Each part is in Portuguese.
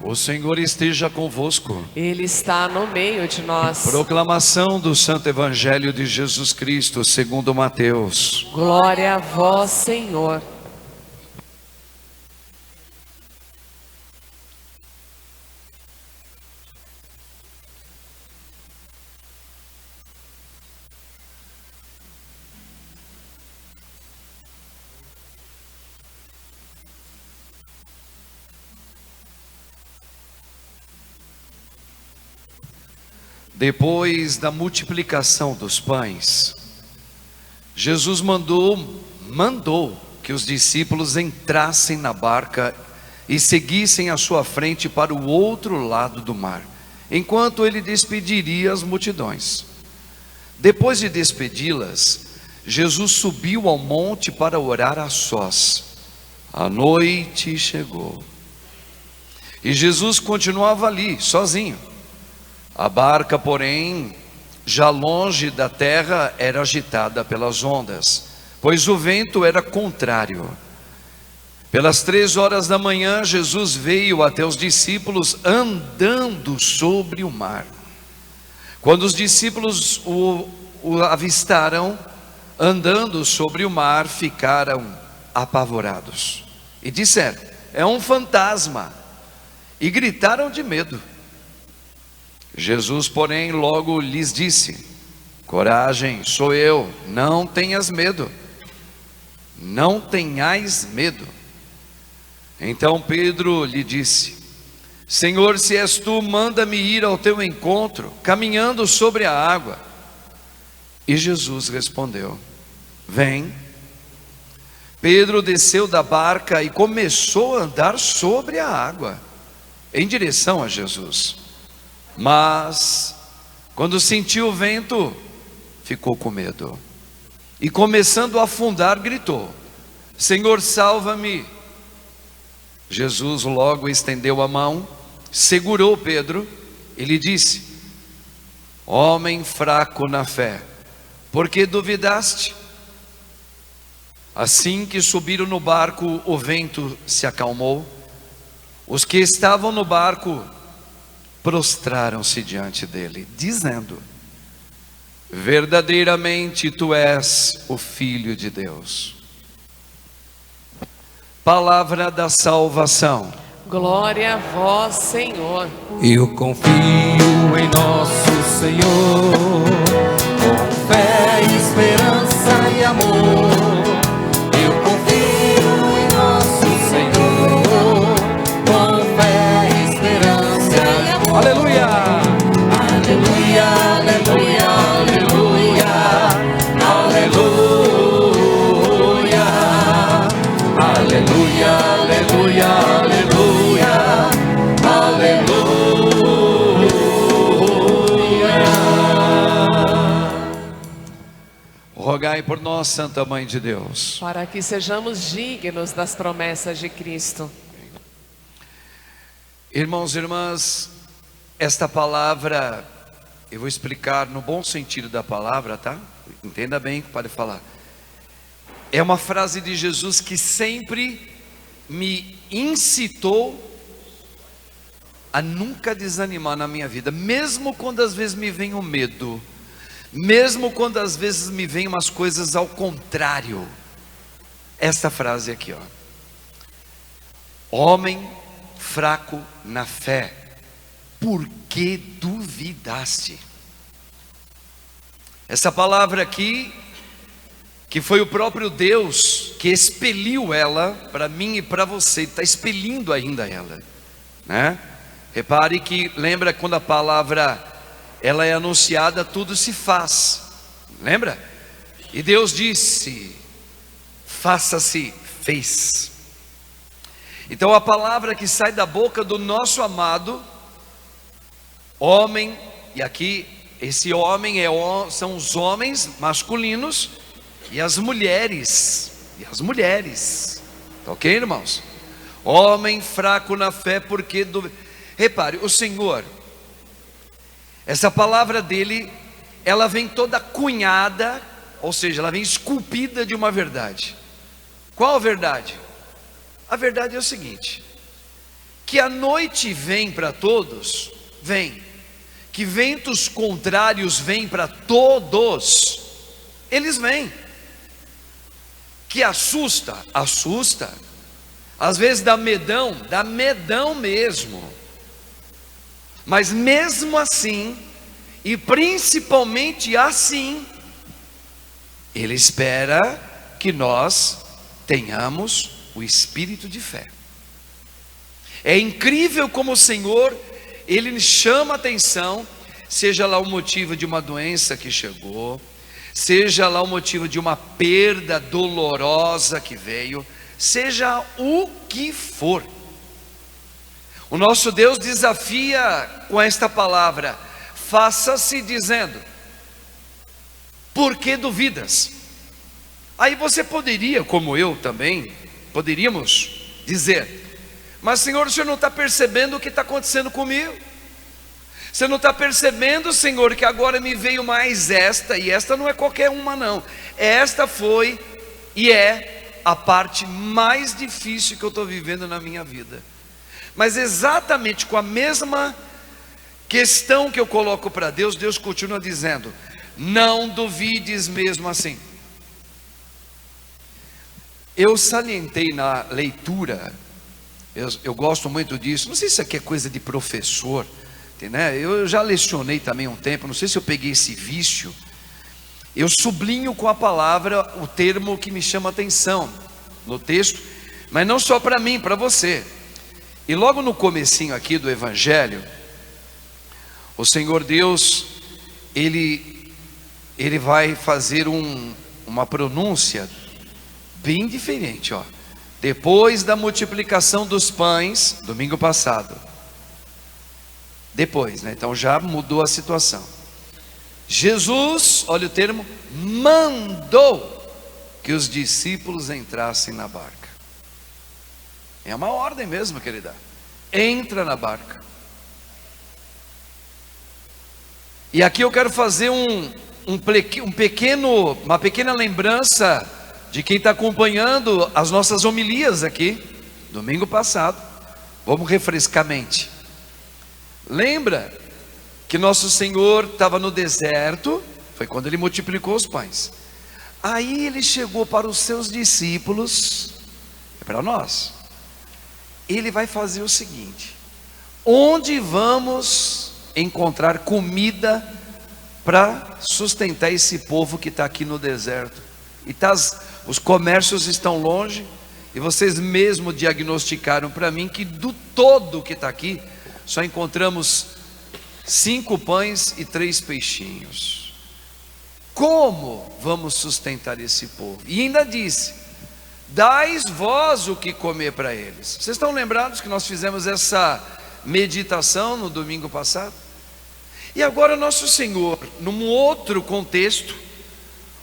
O Senhor esteja convosco. Ele está no meio de nós. Proclamação do Santo Evangelho de Jesus Cristo, segundo Mateus. Glória a vós, Senhor. Depois da multiplicação dos pães, Jesus mandou que os discípulos entrassem na barca e seguissem à sua frente para o outro lado do mar, enquanto ele despediria as multidões. Depois de despedi-las, Jesus subiu ao monte para orar a sós. A noite chegou e Jesus continuava ali, sozinho. A barca, porém, já longe da terra, era agitada pelas ondas, pois o vento era contrário. Pelas 3 horas da manhã, Jesus veio até os discípulos andando sobre o mar. Quando os discípulos o avistaram andando sobre o mar, ficaram apavorados e disseram: é um fantasma, e gritaram de medo. Jesus, porém, logo lhes disse: coragem, sou eu, não tenhas medo. Não tenhais medo. Então Pedro lhe disse: Senhor, se és tu, manda-me ir ao teu encontro, caminhando sobre a água. E Jesus respondeu: vem. Pedro desceu da barca e começou a andar sobre a água, em direção a Jesus. Mas, quando sentiu o vento, ficou com medo. E começando a afundar, gritou: Senhor, salva-me. Jesus logo estendeu a mão, segurou Pedro e lhe disse: homem fraco na fé, por que duvidaste? Assim que subiram no barco, o vento se acalmou. Os que estavam no barco prostraram-se diante dele, dizendo: verdadeiramente tu és o Filho de Deus. Palavra da salvação. Glória a vós, Senhor. Eu confio em nosso Senhor, com fé, esperança e amor. Eu confio em nosso Senhor, com fé, esperança e amor. Aleluia! Aleluia, aleluia, aleluia, aleluia, aleluia, aleluia, aleluia. Rogai por nós, Santa Mãe de Deus, Para que sejamos dignos das promessas de Cristo. irmãos e irmãs. Esta palavra, eu vou explicar no bom sentido da palavra, tá? Entenda bem o que pode falar. É uma frase de Jesus que sempre me incitou a nunca desanimar na minha vida, mesmo quando às vezes me vem o medo, mesmo quando às vezes me vem umas coisas ao contrário. Esta frase aqui, ó: homem fraco na fé, por que duvidaste? Essa palavra aqui, que foi o próprio Deus que expeliu ela para mim e para você, está expelindo ainda ela, né? Repare que, lembra quando a palavra ela é anunciada, tudo se faz, lembra? E Deus disse: faça-se, fez. Então a palavra que sai da boca do nosso amado homem, e aqui esse homem são os homens masculinos e as mulheres, tá ok, irmãos? Homem fraco na fé, porque repare, o Senhor, essa palavra dele, ela vem toda cunhada, ou seja, ela vem esculpida de uma verdade. Qual a verdade? A verdade é o seguinte: Que a noite vem para todos, vem. Que ventos contrários vêm para todos, eles vêm. Que assusta, assusta. Às vezes dá medão mesmo. Mas mesmo assim, e principalmente assim, Ele espera que nós tenhamos o espírito de fé. É incrível como o Senhor, Ele chama a atenção, seja lá o motivo de uma doença que chegou, seja lá o motivo de uma perda dolorosa que veio, seja o que for. O nosso Deus desafia com esta palavra: faça-se, dizendo, por que duvidas? Aí você poderia, como eu também, poderíamos dizer: mas Senhor, o Senhor não está percebendo o que está acontecendo comigo? Você não está percebendo, Senhor, que agora me veio mais esta, e esta não é qualquer uma não, esta foi e é a parte mais difícil que eu estou vivendo na minha vida. Mas exatamente com a mesma questão que eu coloco para Deus, Deus continua dizendo: não duvides mesmo assim. Eu salientei na leitura, eu gosto muito disso, não sei se isso aqui é coisa de professor, né? Eu já lecionei também um tempo, não sei se eu peguei esse vício. Eu sublinho com a palavra o termo que me chama a atenção no texto, mas não só para mim, para você. E logo no comecinho aqui do Evangelho, o Senhor Deus, Ele vai fazer uma pronúncia bem diferente, ó. Depois da multiplicação dos pães, domingo passado, depois, né? Então já mudou a situação. Jesus, olha o termo, mandou que os discípulos entrassem na barca. É uma ordem mesmo que Ele dá: entra na barca. E aqui eu quero fazer uma pequena lembrança de quem está acompanhando as nossas homilias aqui, domingo passado. Vamos refrescar a mente. Lembra que nosso Senhor estava no deserto, foi quando Ele multiplicou os pães. Aí Ele chegou para os seus discípulos, é para nós. Ele vai fazer o seguinte: onde vamos encontrar comida para sustentar esse povo que está aqui no deserto? E os comércios estão longe, e vocês mesmo diagnosticaram para mim que do todo que está aqui, só encontramos 5 pães e 3 peixinhos. Como vamos sustentar esse povo? E ainda disse: dais vós o que comer para eles. Vocês estão lembrados que nós fizemos essa meditação no domingo passado? E agora nosso Senhor, num outro contexto,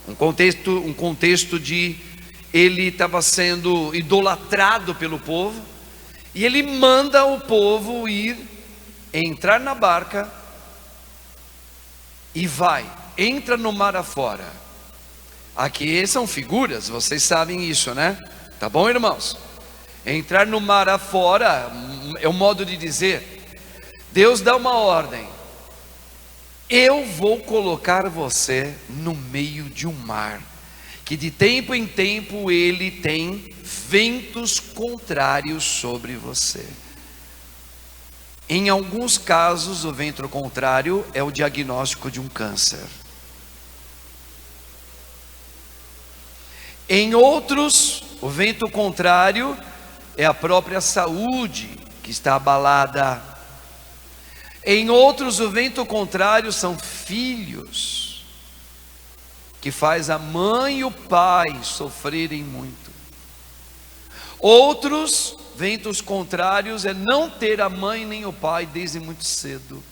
um contexto de Ele estava sendo idolatrado pelo povo, e Ele manda o povo entrar na barca e entra no mar afora. Aqui são figuras, vocês sabem isso, né? Tá bom, irmãos? Entrar no mar afora é um modo de dizer: Deus dá uma ordem: eu vou colocar você no meio de um mar, que de tempo em tempo ele tem ventos contrários sobre você. Em alguns casos, o vento contrário é o diagnóstico de um câncer. Em outros, o vento contrário é a própria saúde que está abalada. Em outros, o vento contrário são filhos, que faz a mãe e o pai sofrerem muito. Outros ventos contrários é não ter a mãe nem o pai desde muito cedo,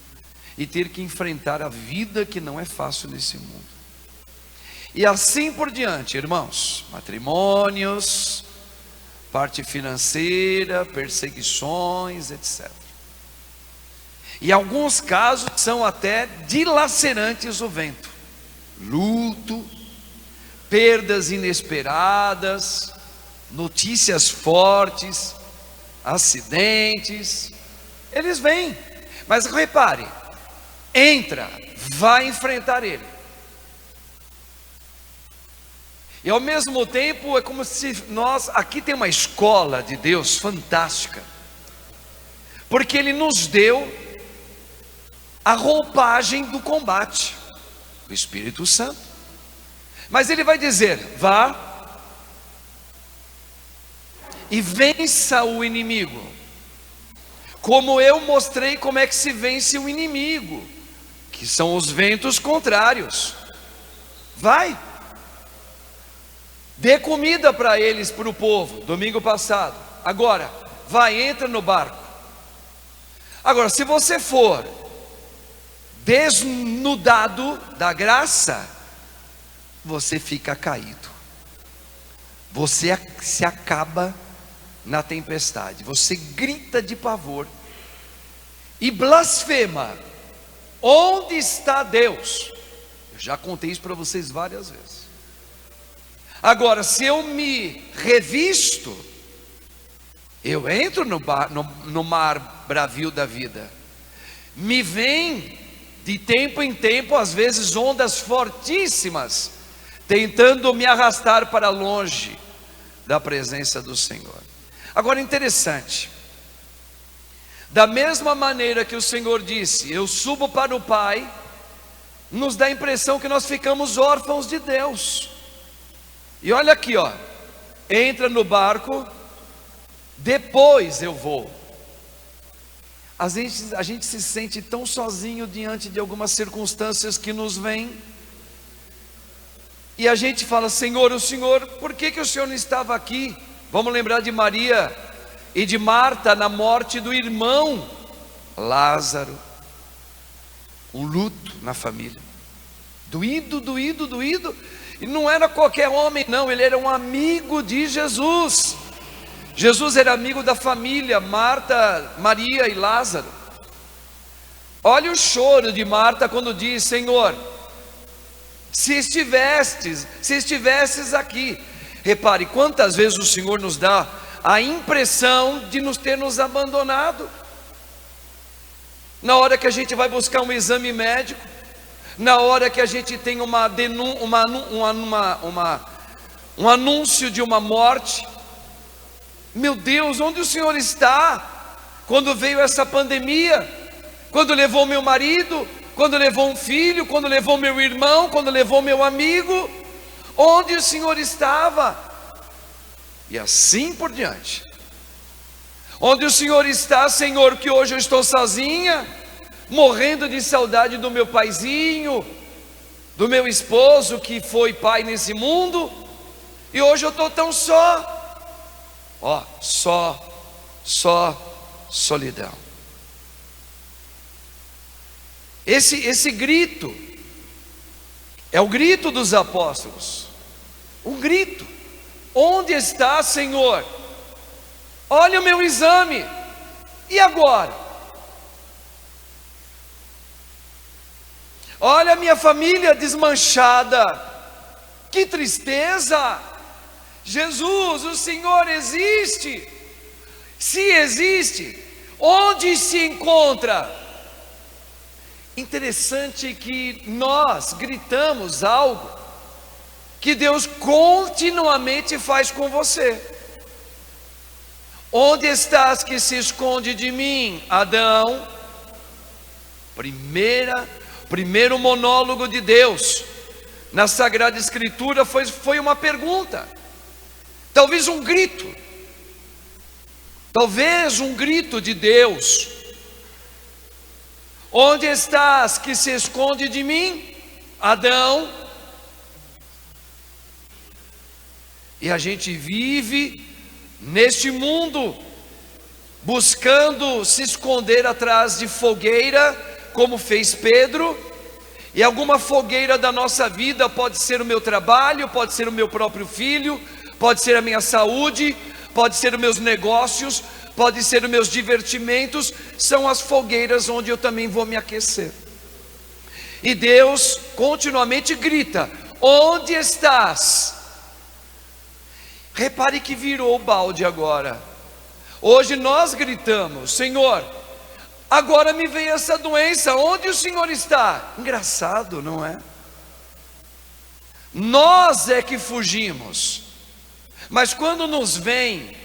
e ter que enfrentar a vida que não é fácil nesse mundo. E assim por diante, irmãos, matrimônios, parte financeira, perseguições, etc. E alguns casos são até dilacerantes o vento: luto, perdas inesperadas, notícias fortes. acidentes, eles vêm. Mas repare, entra, vai enfrentar ele. E ao mesmo tempo é como se nós, aqui tem uma escola de Deus fantástica, porque Ele nos deu a roupagem do combate, o Espírito Santo. Mas Ele vai dizer: vá e vença o inimigo, como eu mostrei como é que se vence o inimigo, que são os ventos contrários. Vai, dê comida para eles, para o povo, domingo passado. Agora, vai, entra no barco. Agora, se você for desnudado da graça, você fica caído. Você se acaba na tempestade. Você grita de pavor e blasfema: onde está Deus? Eu já contei isso para vocês várias vezes. Agora, se eu me revisto, eu entro no mar bravio da vida. Me vem de tempo em tempo, às vezes, ondas fortíssimas, tentando me arrastar para longe da presença do Senhor. Agora, interessante, da mesma maneira que o Senhor disse: eu subo para o Pai, nos dá a impressão que nós ficamos órfãos de Deus. E olha aqui, ó, entra no barco, depois eu vou. A gente se sente tão sozinho diante de algumas circunstâncias que nos vêm, e a gente fala: Senhor, por que o Senhor não estava aqui? Vamos lembrar de Maria e de Marta na morte do irmão Lázaro, um luto na família, doído, e não era qualquer homem não, ele era um amigo de Jesus. Jesus era amigo da família, Marta, Maria e Lázaro. Olha o choro de Marta quando diz: Senhor, se estivesses aqui. Repare quantas vezes o Senhor nos dá a impressão de nos ter nos abandonado. Na hora que a gente vai buscar um exame médico, na hora que a gente tem um anúncio de uma morte, meu Deus, onde o Senhor está? Quando veio essa pandemia, quando levou meu marido, quando levou um filho, quando levou meu irmão, quando levou meu amigo, onde o Senhor estava? E assim por diante. Onde o Senhor está, Senhor, que hoje eu estou sozinha, morrendo de saudade do meu paizinho, do meu esposo que foi pai nesse mundo, e hoje eu estou tão só. Ó, solidão. Esse grito é o grito dos apóstolos. Um grito: onde está, Senhor? Olha o meu exame. E agora? Olha a minha família desmanchada. Que tristeza! Jesus, o Senhor existe? Se existe, onde se encontra? Interessante que nós gritamos algo que Deus continuamente faz com você. Onde estás que se esconde de mim, Adão? Primeiro monólogo de Deus na Sagrada Escritura foi uma pergunta. Talvez um grito de Deus: onde estás que se esconde de mim, Adão? E a gente vive neste mundo buscando se esconder atrás de fogueira, como fez Pedro. E alguma fogueira da nossa vida pode ser o meu trabalho, pode ser o meu próprio filho, pode ser a minha saúde, pode ser os meus negócios, pode ser os meus divertimentos. São as fogueiras onde eu também vou me aquecer. E Deus continuamente grita: onde estás? Repare que virou o balde agora. Hoje nós gritamos: Senhor, agora me veio essa doença, onde o Senhor está? Engraçado, não é? Nós é que fugimos, mas quando nos vem,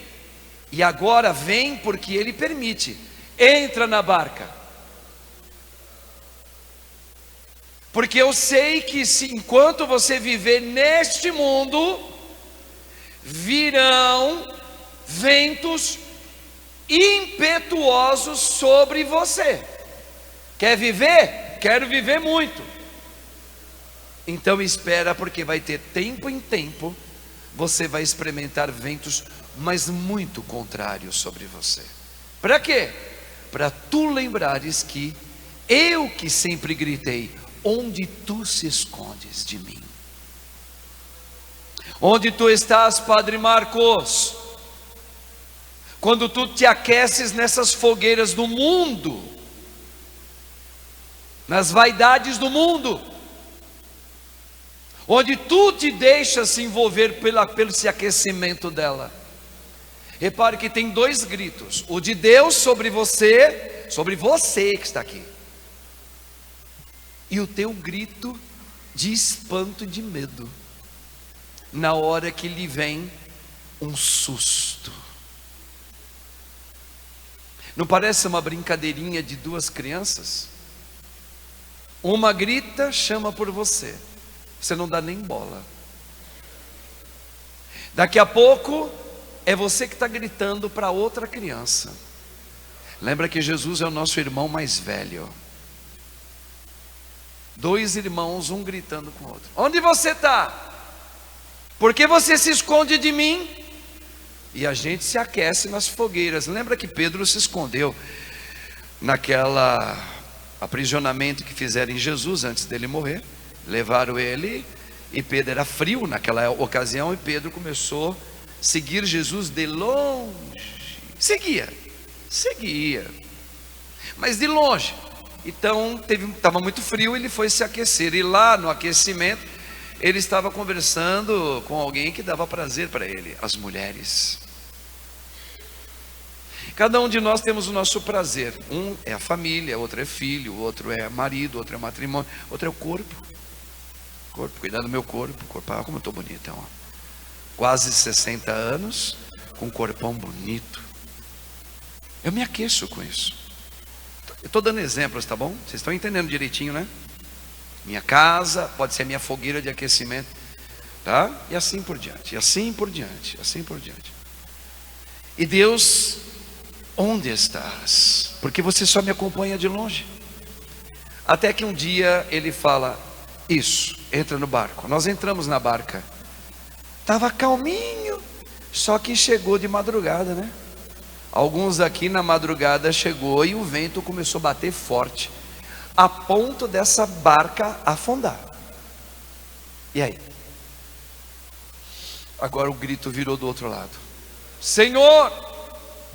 e agora vem porque Ele permite, entra na barca, porque eu sei que enquanto você viver neste mundo, virão ventos impetuosos sobre você. Quer viver? Quero viver muito. Então espera, porque vai ter tempo em tempo, você vai experimentar ventos, mas muito contrários sobre você. Para quê? Para tu lembrares que eu que sempre gritei: onde tu se escondes de mim? Onde tu estás, Padre Marcos? Quando tu te aqueces nessas fogueiras do mundo, nas vaidades do mundo, onde tu te deixas se envolver pelo esse aquecimento dela. Repare que tem dois gritos: o de Deus sobre você que está aqui, e o teu grito de espanto e de medo, na hora que lhe vem um susto. Não parece uma brincadeirinha de duas crianças? Uma grita, chama por você, você não dá nem bola. Daqui a pouco é você que está gritando para outra criança. Lembra que Jesus é o nosso irmão mais velho. Dois irmãos, um gritando com o outro: onde você está? Por que você se esconde de mim? E a gente se aquece nas fogueiras. Lembra que Pedro se escondeu naquela aprisionamento que fizeram em Jesus antes dele morrer. Levaram ele, e Pedro era frio naquela ocasião, e Pedro começou a seguir Jesus de longe. Seguia, mas de longe. Então estava muito frio, ele foi se aquecer, e lá no aquecimento ele estava conversando com alguém que dava prazer para ele: as mulheres. Cada um de nós temos o nosso prazer. Um é a família, outro é filho, outro é marido, outro é matrimônio, outro é o corpo. Cuidar do meu corpo. Olha como eu estou bonito, então, ó. Quase 60 anos, com um corpão bonito. Eu me aqueço com isso. Eu estou dando exemplos, tá bom? Vocês estão entendendo direitinho, né? Minha casa pode ser a minha fogueira de aquecimento, tá? E assim por diante, assim por diante. E Deus, onde estás? Porque você só me acompanha de longe. Até que um dia Ele fala: isso, entra no barco. Nós entramos na barca. Estava calminho, só que chegou de madrugada, né? Alguns aqui na madrugada chegou e o vento começou a bater forte, a ponto dessa barca afundar. E aí? Agora o grito virou do outro lado: Senhor,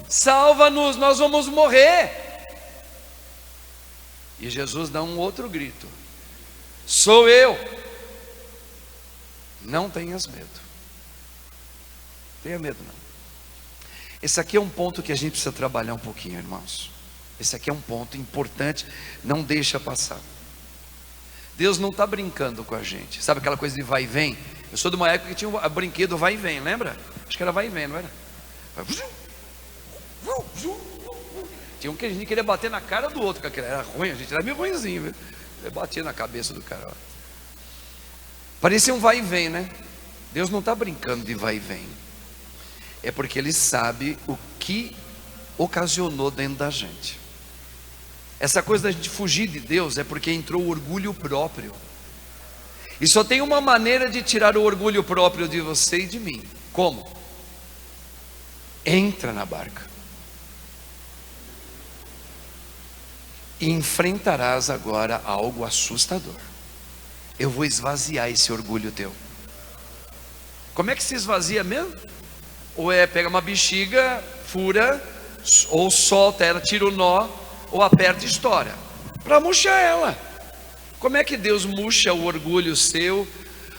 salva-nos, nós vamos morrer. E Jesus dá um outro grito: sou eu. Não tenhas medo. Tenha medo não. Esse aqui é um ponto que a gente precisa trabalhar um pouquinho, irmãos. Esse aqui é um ponto importante, não deixa passar. Deus não está brincando com a gente. Sabe aquela coisa de vai e vem? Eu sou de uma época que tinha um brinquedo vai e vem, lembra? Acho que era vai e vem, não era? Tinha um que a gente queria bater na cara do outro, porque era ruim, a gente era meio ruimzinho, viu? Eu batia na cabeça do cara. Parecia um vai e vem, né? Deus não está brincando de vai e vem. É porque Ele sabe o que ocasionou dentro da gente. Essa coisa da gente fugir de Deus é porque entrou o orgulho próprio. E só tem uma maneira de tirar o orgulho próprio de você e de mim. Como? Entra na barca e enfrentarás agora algo assustador. Eu vou esvaziar esse orgulho teu. Como é que se esvazia mesmo? Ou pega uma bexiga, fura, ou solta ela, tira o nó, ou aperta e estoura, para murchar ela. Como é que Deus murcha o orgulho seu,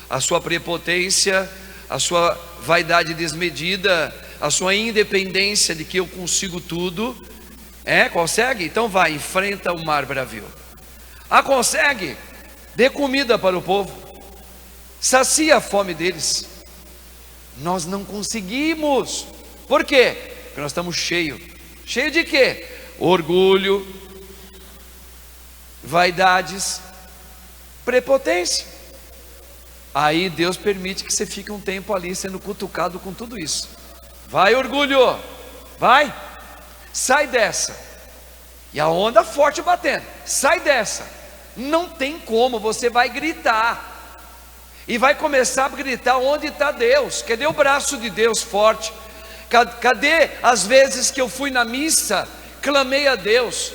a sua prepotência, a sua vaidade desmedida, a sua independência de que eu consigo tudo. Consegue? Então vai, enfrenta o mar bravio. Consegue? Dê comida para o povo, sacia a fome deles. Nós não conseguimos. Por quê? Porque nós estamos cheios. Cheio de quê? Orgulho, vaidades, prepotência. Aí Deus permite que você fique um tempo ali sendo cutucado com tudo isso. Vai, orgulho, vai, sai dessa. E a onda forte batendo, sai dessa. Não tem como, você vai gritar. E vai começar a gritar: onde está Deus? Cadê o braço de Deus forte? Cadê as vezes que eu fui na missa, clamei a Deus?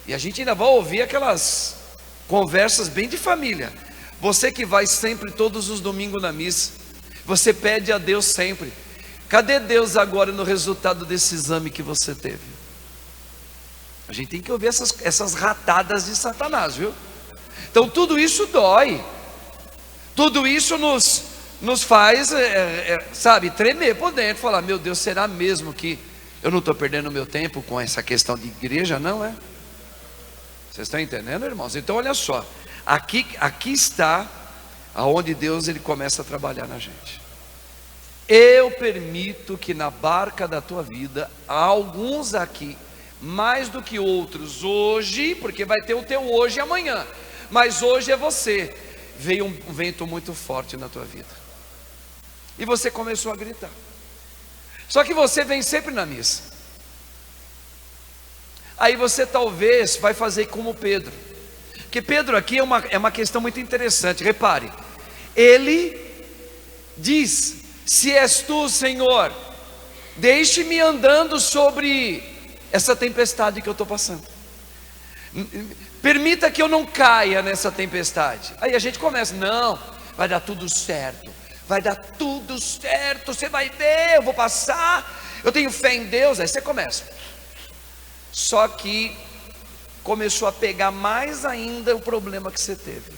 E a gente ainda vai ouvir aquelas conversas bem de família. Você que vai sempre todos os domingos na missa, você pede a Deus sempre. Cadê Deus agora no resultado desse exame que você teve? A gente tem que ouvir essas ratadas de Satanás, viu? Então tudo isso dói. Tudo isso nos faz, sabe, tremer por dentro. Falar: meu Deus, será mesmo que eu não estou perdendo meu tempo com essa questão de igreja? Não é? Vocês estão entendendo, irmãos? Então olha só, aqui está aonde Deus ele começa a trabalhar na gente. Eu permito que na barca da tua vida, alguns aqui, mais do que outros hoje, porque vai ter o teu hoje e amanhã, mas hoje é você, veio um vento muito forte na tua vida, e você começou a gritar. Só que você vem sempre na missa. Aí você talvez vai fazer como Pedro, porque Pedro aqui é uma questão muito interessante. Repare, ele diz: se és tu, Senhor, deixe-me andando sobre essa tempestade que eu estou passando, permita que eu não caia nessa tempestade. Aí a gente começa: não, vai dar tudo certo, vai dar tudo certo, você vai ver, eu vou passar, eu tenho fé em Deus. Aí você começa. Só que começou a pegar mais ainda o problema que você teve,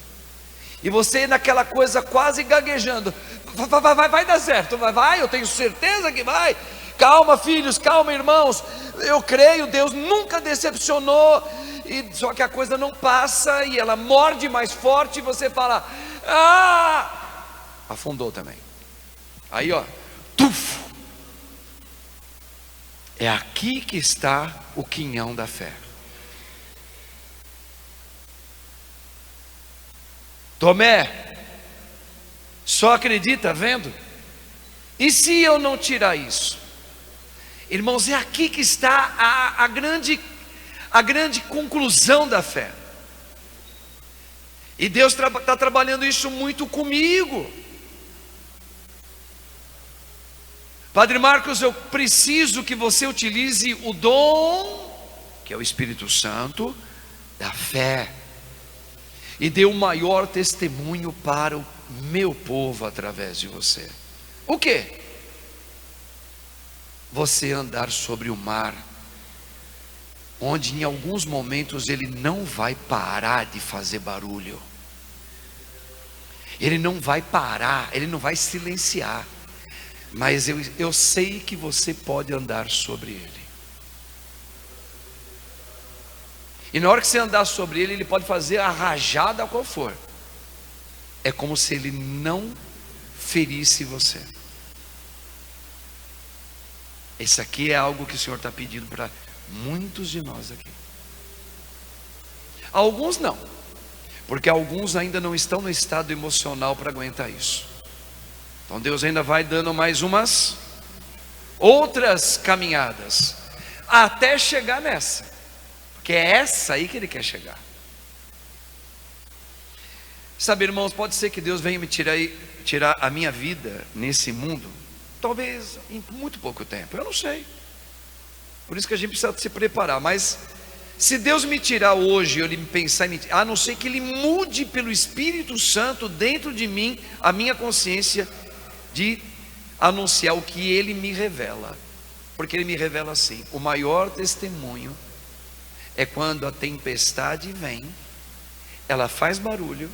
e você naquela coisa quase gaguejando: vai dar certo, vai, eu tenho certeza que vai. Calma, filhos, calma, irmãos, eu creio, Deus nunca decepcionou. E só que a coisa não passa, e ela morde mais forte, e você fala: afundou também. Aí tufo. É aqui que está o quinhão da fé. Tomé, só acredita vendo? E se eu não tirar isso? Irmãos, é aqui que está a grande conclusão da fé. E Deus está trabalhando isso muito comigo. Padre Marcos, eu preciso que você utilize o dom, que é o Espírito Santo, da fé, e dê o maior testemunho para o meu povo através de você. O quê? Você andar sobre o mar, onde em alguns momentos ele não vai parar de fazer barulho, ele não vai parar, ele não vai silenciar, mas eu sei que você pode andar sobre ele. E na hora que você andar sobre ele, ele pode fazer a rajada qual for, é como se ele não ferisse você. Esse aqui é algo que o Senhor está pedindo para muitos de nós aqui. Alguns não, porque alguns ainda não estão no estado emocional para aguentar isso. Então Deus ainda vai dando mais umas outras caminhadas até chegar nessa, porque é essa aí que Ele quer chegar. Sabe, irmãos, pode ser que Deus venha me tirar a minha vida nesse mundo, talvez em muito pouco tempo, eu não sei. Por isso que a gente precisa se preparar. Mas se Deus me tirar hoje, ele me pensar em me tirar, a não ser que Ele mude pelo Espírito Santo dentro de mim a minha consciência de anunciar o que Ele me revela. Porque Ele me revela assim: o maior testemunho é quando a tempestade vem, ela faz barulho,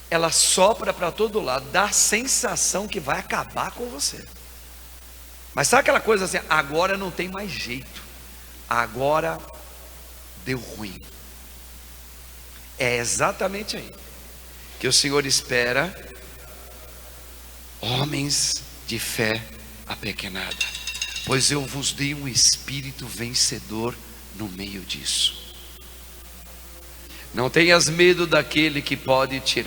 ela sopra para todo lado, dá a sensação que vai acabar com você. Mas sabe aquela coisa assim, agora não tem mais jeito, agora deu ruim. É exatamente aí que o Senhor espera homens de fé apequenada, pois eu vos dei um espírito vencedor no meio disso. Não tenhas medo daquele que pode te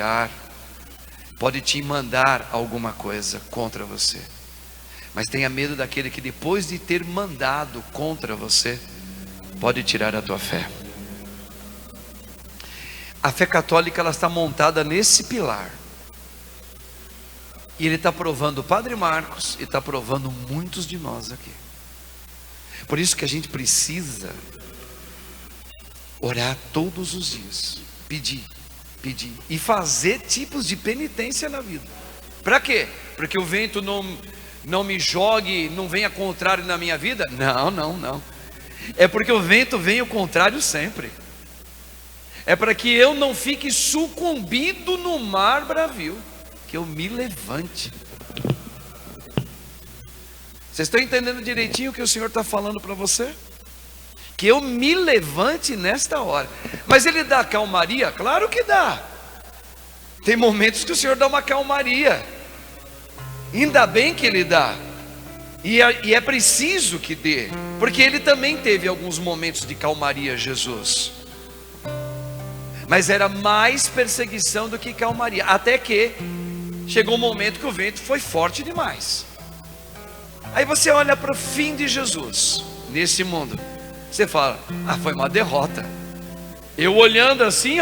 mandar alguma coisa contra você, mas tenha medo daquele que depois de ter mandado contra você, pode tirar a tua fé. A fé católica, ela está montada nesse pilar, e ele está provando o Padre Marcos, e está provando muitos de nós aqui. Por isso que a gente precisa orar todos os dias, pedir, e fazer tipos de penitência na vida. Para quê? Para que o vento não me jogue, não venha contrário na minha vida? Não. É porque o vento vem o contrário sempre. É para que eu não fique sucumbido no mar bravio, que eu me levante. Vocês estão entendendo direitinho o que o Senhor está falando para você? Que eu me levante nesta hora. Mas Ele dá calmaria? Claro que dá. Tem momentos que o Senhor dá uma calmaria. Ainda bem que Ele dá. E é preciso que dê, porque Ele também teve alguns momentos de calmaria, Jesus. Mas era mais perseguição do que calmaria. Até que chegou um momento que o vento foi forte demais. Aí você olha para o fim de Jesus nesse mundo, você fala, foi uma derrota. Eu olhando assim,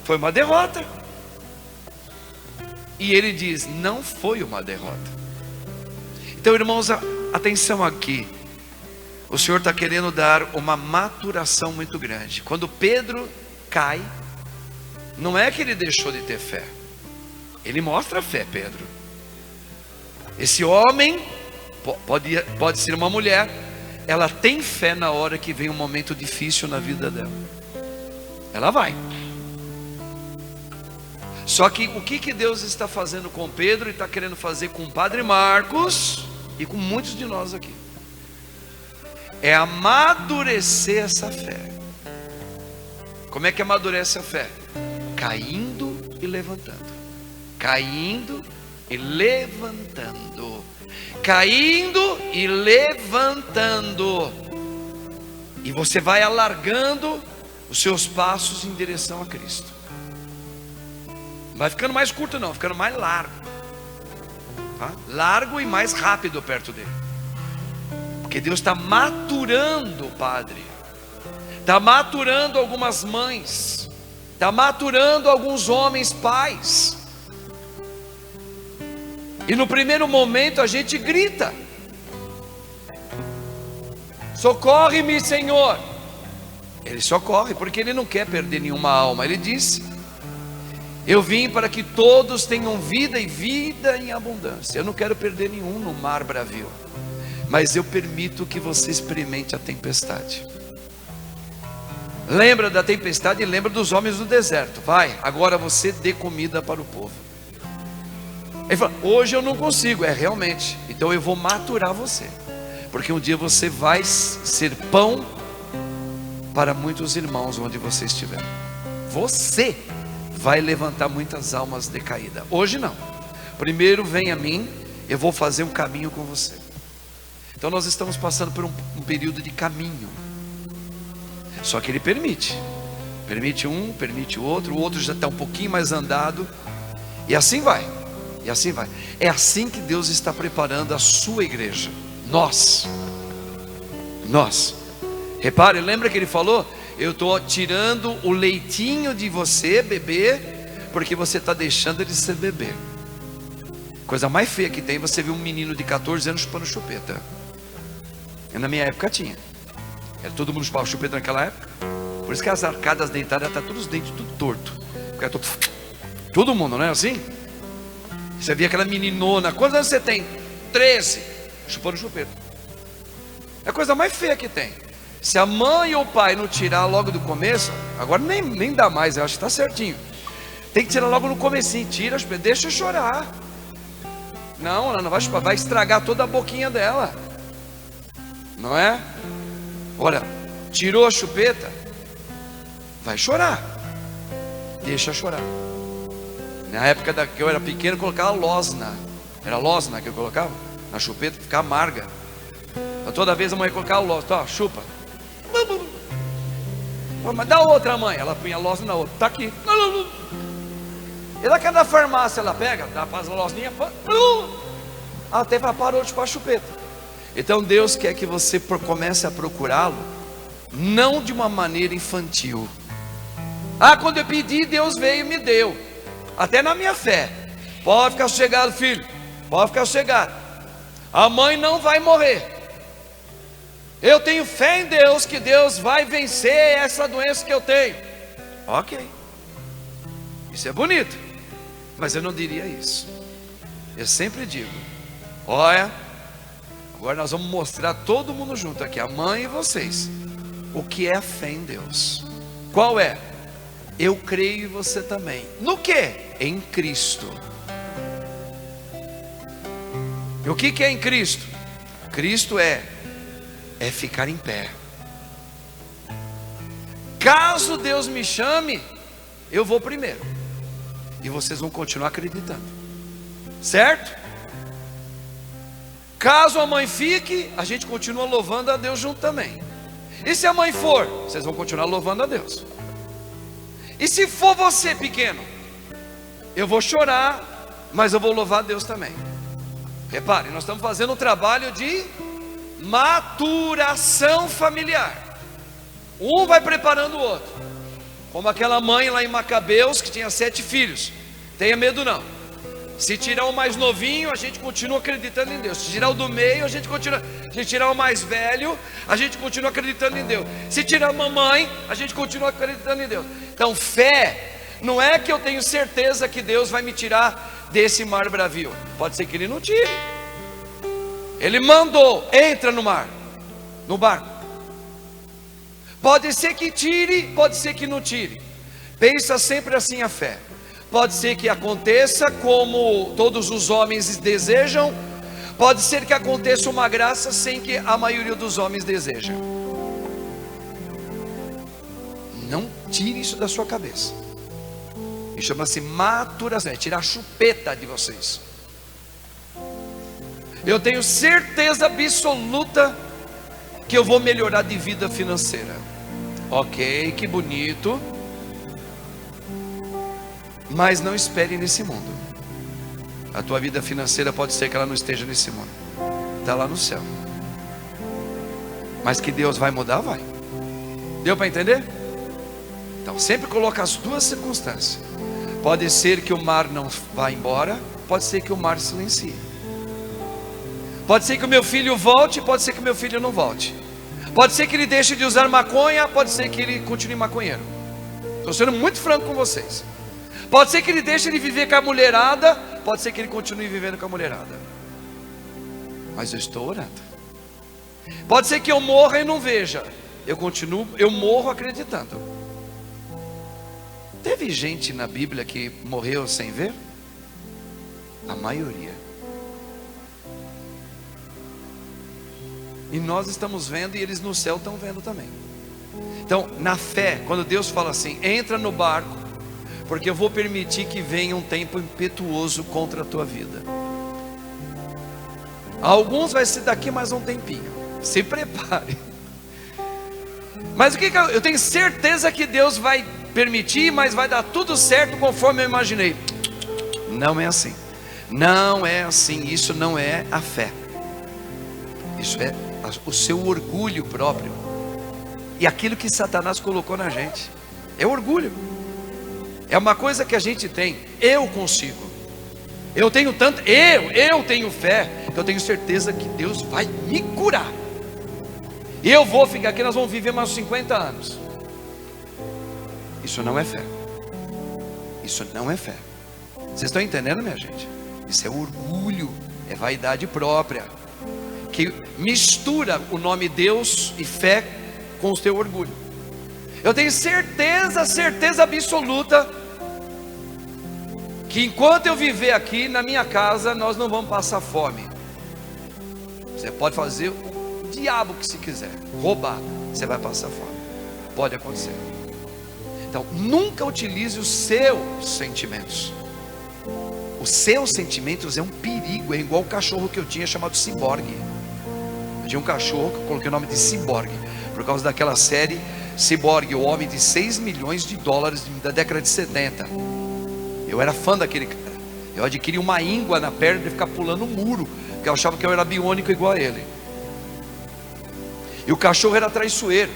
foi uma derrota. E ele diz, não foi uma derrota. Então, irmãos, atenção aqui. O Senhor está querendo dar uma maturação muito grande. Quando Pedro cai, não é que ele deixou de ter fé. Ele mostra a fé, Pedro. Esse homem, pode ser uma mulher, ela tem fé na hora que vem um momento difícil na vida dela. Ela vai. Só que o que Deus está fazendo com Pedro e está querendo fazer com o Padre Marcos e com muitos de nós aqui, é amadurecer essa fé. Como é que amadurece a fé? Caindo e levantando. Caindo e levantando. Caindo e levantando. E você vai alargando os seus passos em direção a Cristo. Não vai ficando mais curto não, ficando mais largo, tá? Largo e mais rápido perto dele. Porque Deus está maturando o Padre, está maturando algumas mães, está maturando alguns homens pais. E no primeiro momento a gente grita, socorre-me, Senhor. Ele socorre porque Ele não quer perder nenhuma alma. Ele disse, eu vim para que todos tenham vida e vida em abundância. Eu não quero perder nenhum no mar bravio, mas eu permito que você experimente a tempestade. Lembra da tempestade e lembra dos homens do deserto. Vai, agora você dê comida para o povo. Ele fala, hoje eu não consigo. Realmente, então eu vou maturar você, porque um dia você vai ser pão para muitos irmãos onde você estiver. Você vai levantar muitas almas decaídas. Hoje não. Primeiro vem a mim, eu vou fazer um caminho com você. Então nós estamos passando por um período de caminho. Só que Ele permite um, permite o outro já está um pouquinho mais andado, e assim vai, e assim vai. É assim que Deus está preparando a sua igreja. Nós, repare, lembra que Ele falou, eu estou tirando o leitinho de você, bebê, porque você está deixando ele ser bebê. Coisa mais feia que tem, você viu um menino de 14 anos chupando chupeta. Na minha época tinha. Era todo mundo chupava chupeta naquela época. Por isso que as arcadas dentadas estão todos os dentes tudo torto. Porque é todo mundo, não é assim? Você via aquela meninona, quantos anos você tem? 13, chupando chupeta. É a coisa mais feia que tem. Se a mãe ou o pai não tirar logo do começo, agora nem dá mais, eu acho que está certinho. Tem que tirar logo no comecinho, tira, deixa chorar. Não, ela não vai chupar, vai estragar toda a boquinha dela. Não é? Olha, tirou a chupeta, vai chorar. Deixa chorar. Na época que eu era pequeno, eu colocava losna. Era losna que eu colocava na chupeta, para ficar amarga. Então, toda vez a mãe colocava losna, ó, chupa. Mas dá outra, mãe. Ela punha a losna na outra, tá aqui. E daqui da farmácia ela pega, dá para as losninhas, até parou de chupar a chupeta. Então Deus quer que você comece a procurá-lo, não de uma maneira infantil. Quando eu pedi, Deus veio e me deu. Até na minha fé. Pode ficar sossegado, filho. Pode ficar sossegado. A mãe não vai morrer. Eu tenho fé em Deus, que Deus vai vencer essa doença que eu tenho. Ok. Isso é bonito. Mas eu não diria isso. Eu sempre digo: olha, agora nós vamos mostrar todo mundo junto aqui, a mãe e vocês, o que é a fé em Deus. Qual é? Eu creio em você também. No que? Em Cristo. E o que é em Cristo? Cristo é ficar em pé. Caso Deus me chame, eu vou primeiro. E vocês vão continuar acreditando. Certo? Caso a mãe fique, a gente continua louvando a Deus junto também. E se a mãe for, vocês vão continuar louvando a Deus. E se for você pequeno, eu vou chorar, mas eu vou louvar a Deus também. Repare, nós estamos fazendo um trabalho de maturação familiar. Um vai preparando o outro. Como aquela mãe lá em Macabeus que tinha 7 filhos. Tenha medo não. Se tirar o mais novinho, a gente continua acreditando em Deus. Se tirar o do meio, a gente continua. Se tirar o mais velho, a gente continua acreditando em Deus. Se tirar a mamãe, a gente continua acreditando em Deus. Então fé não é que eu tenho certeza que Deus vai me tirar desse mar bravio. Pode ser que Ele não tire. Ele mandou, entra no mar, no barco. Pode ser que tire, pode ser que não tire. Pensa sempre assim a fé. Pode ser que aconteça como todos os homens desejam. Pode ser que aconteça uma graça sem que a maioria dos homens deseja. Não tire isso da sua cabeça. Isso chama-se maturação. É tirar a chupeta de vocês. Eu tenho certeza absoluta que eu vou melhorar de vida financeira. Ok, que bonito. Mas não espere nesse mundo. A tua vida financeira pode ser que ela não esteja nesse mundo. Está lá no céu. Mas que Deus vai mudar, vai. Deu para entender? Então sempre coloca as duas circunstâncias. Pode ser que o mar não vá embora. Pode ser que o mar silencie. Pode ser que o meu filho volte. Pode ser que o meu filho não volte. Pode ser que ele deixe de usar maconha. Pode ser que ele continue maconheiro. Estou sendo muito franco com vocês. Pode ser que ele deixe de viver com a mulherada. Pode ser que ele continue vivendo com a mulherada. Mas eu estou orando. Pode ser que eu morra e não veja. Eu morro acreditando. Teve gente na Bíblia que morreu sem ver? A maioria. E nós estamos vendo e eles no céu estão vendo também. Então, na fé, quando Deus fala assim: entra no barco, porque eu vou permitir que venha um tempo impetuoso contra a tua vida. Alguns vai ser daqui mais um tempinho. Se prepare. Mas o que eu tenho certeza que Deus vai permitir, mas vai dar tudo certo conforme eu imaginei. Não é assim. Não é assim. Isso não é a fé. Isso é o seu orgulho próprio. E aquilo que Satanás colocou na gente. É orgulho. É uma coisa que a gente tem. Eu consigo. Eu tenho tanto. Eu tenho fé. Eu tenho certeza que Deus vai me curar. E eu vou ficar aqui. Nós vamos viver mais 50 anos. Isso não é fé. Isso não é fé. Vocês estão entendendo, minha gente? Isso é orgulho. É vaidade própria. Que mistura o nome Deus e fé com o teu orgulho. Eu tenho certeza absoluta que enquanto eu viver aqui na minha casa, nós não vamos passar fome. Você pode fazer o diabo que se quiser, roubar, você vai passar fome. Pode acontecer. Então, nunca utilize os seus sentimentos. Os seus sentimentos é um perigo. É igual o cachorro que eu tinha chamado Ciborgue. Eu tinha um cachorro que eu coloquei o nome de Ciborgue, por causa daquela série Ciborgue, o homem de 6 milhões de dólares da década de 70. Eu era fã daquele cara. Eu adquiri uma íngua na perna de ficar pulando um muro, porque eu achava que eu era biônico igual a ele. E o cachorro era traiçoeiro.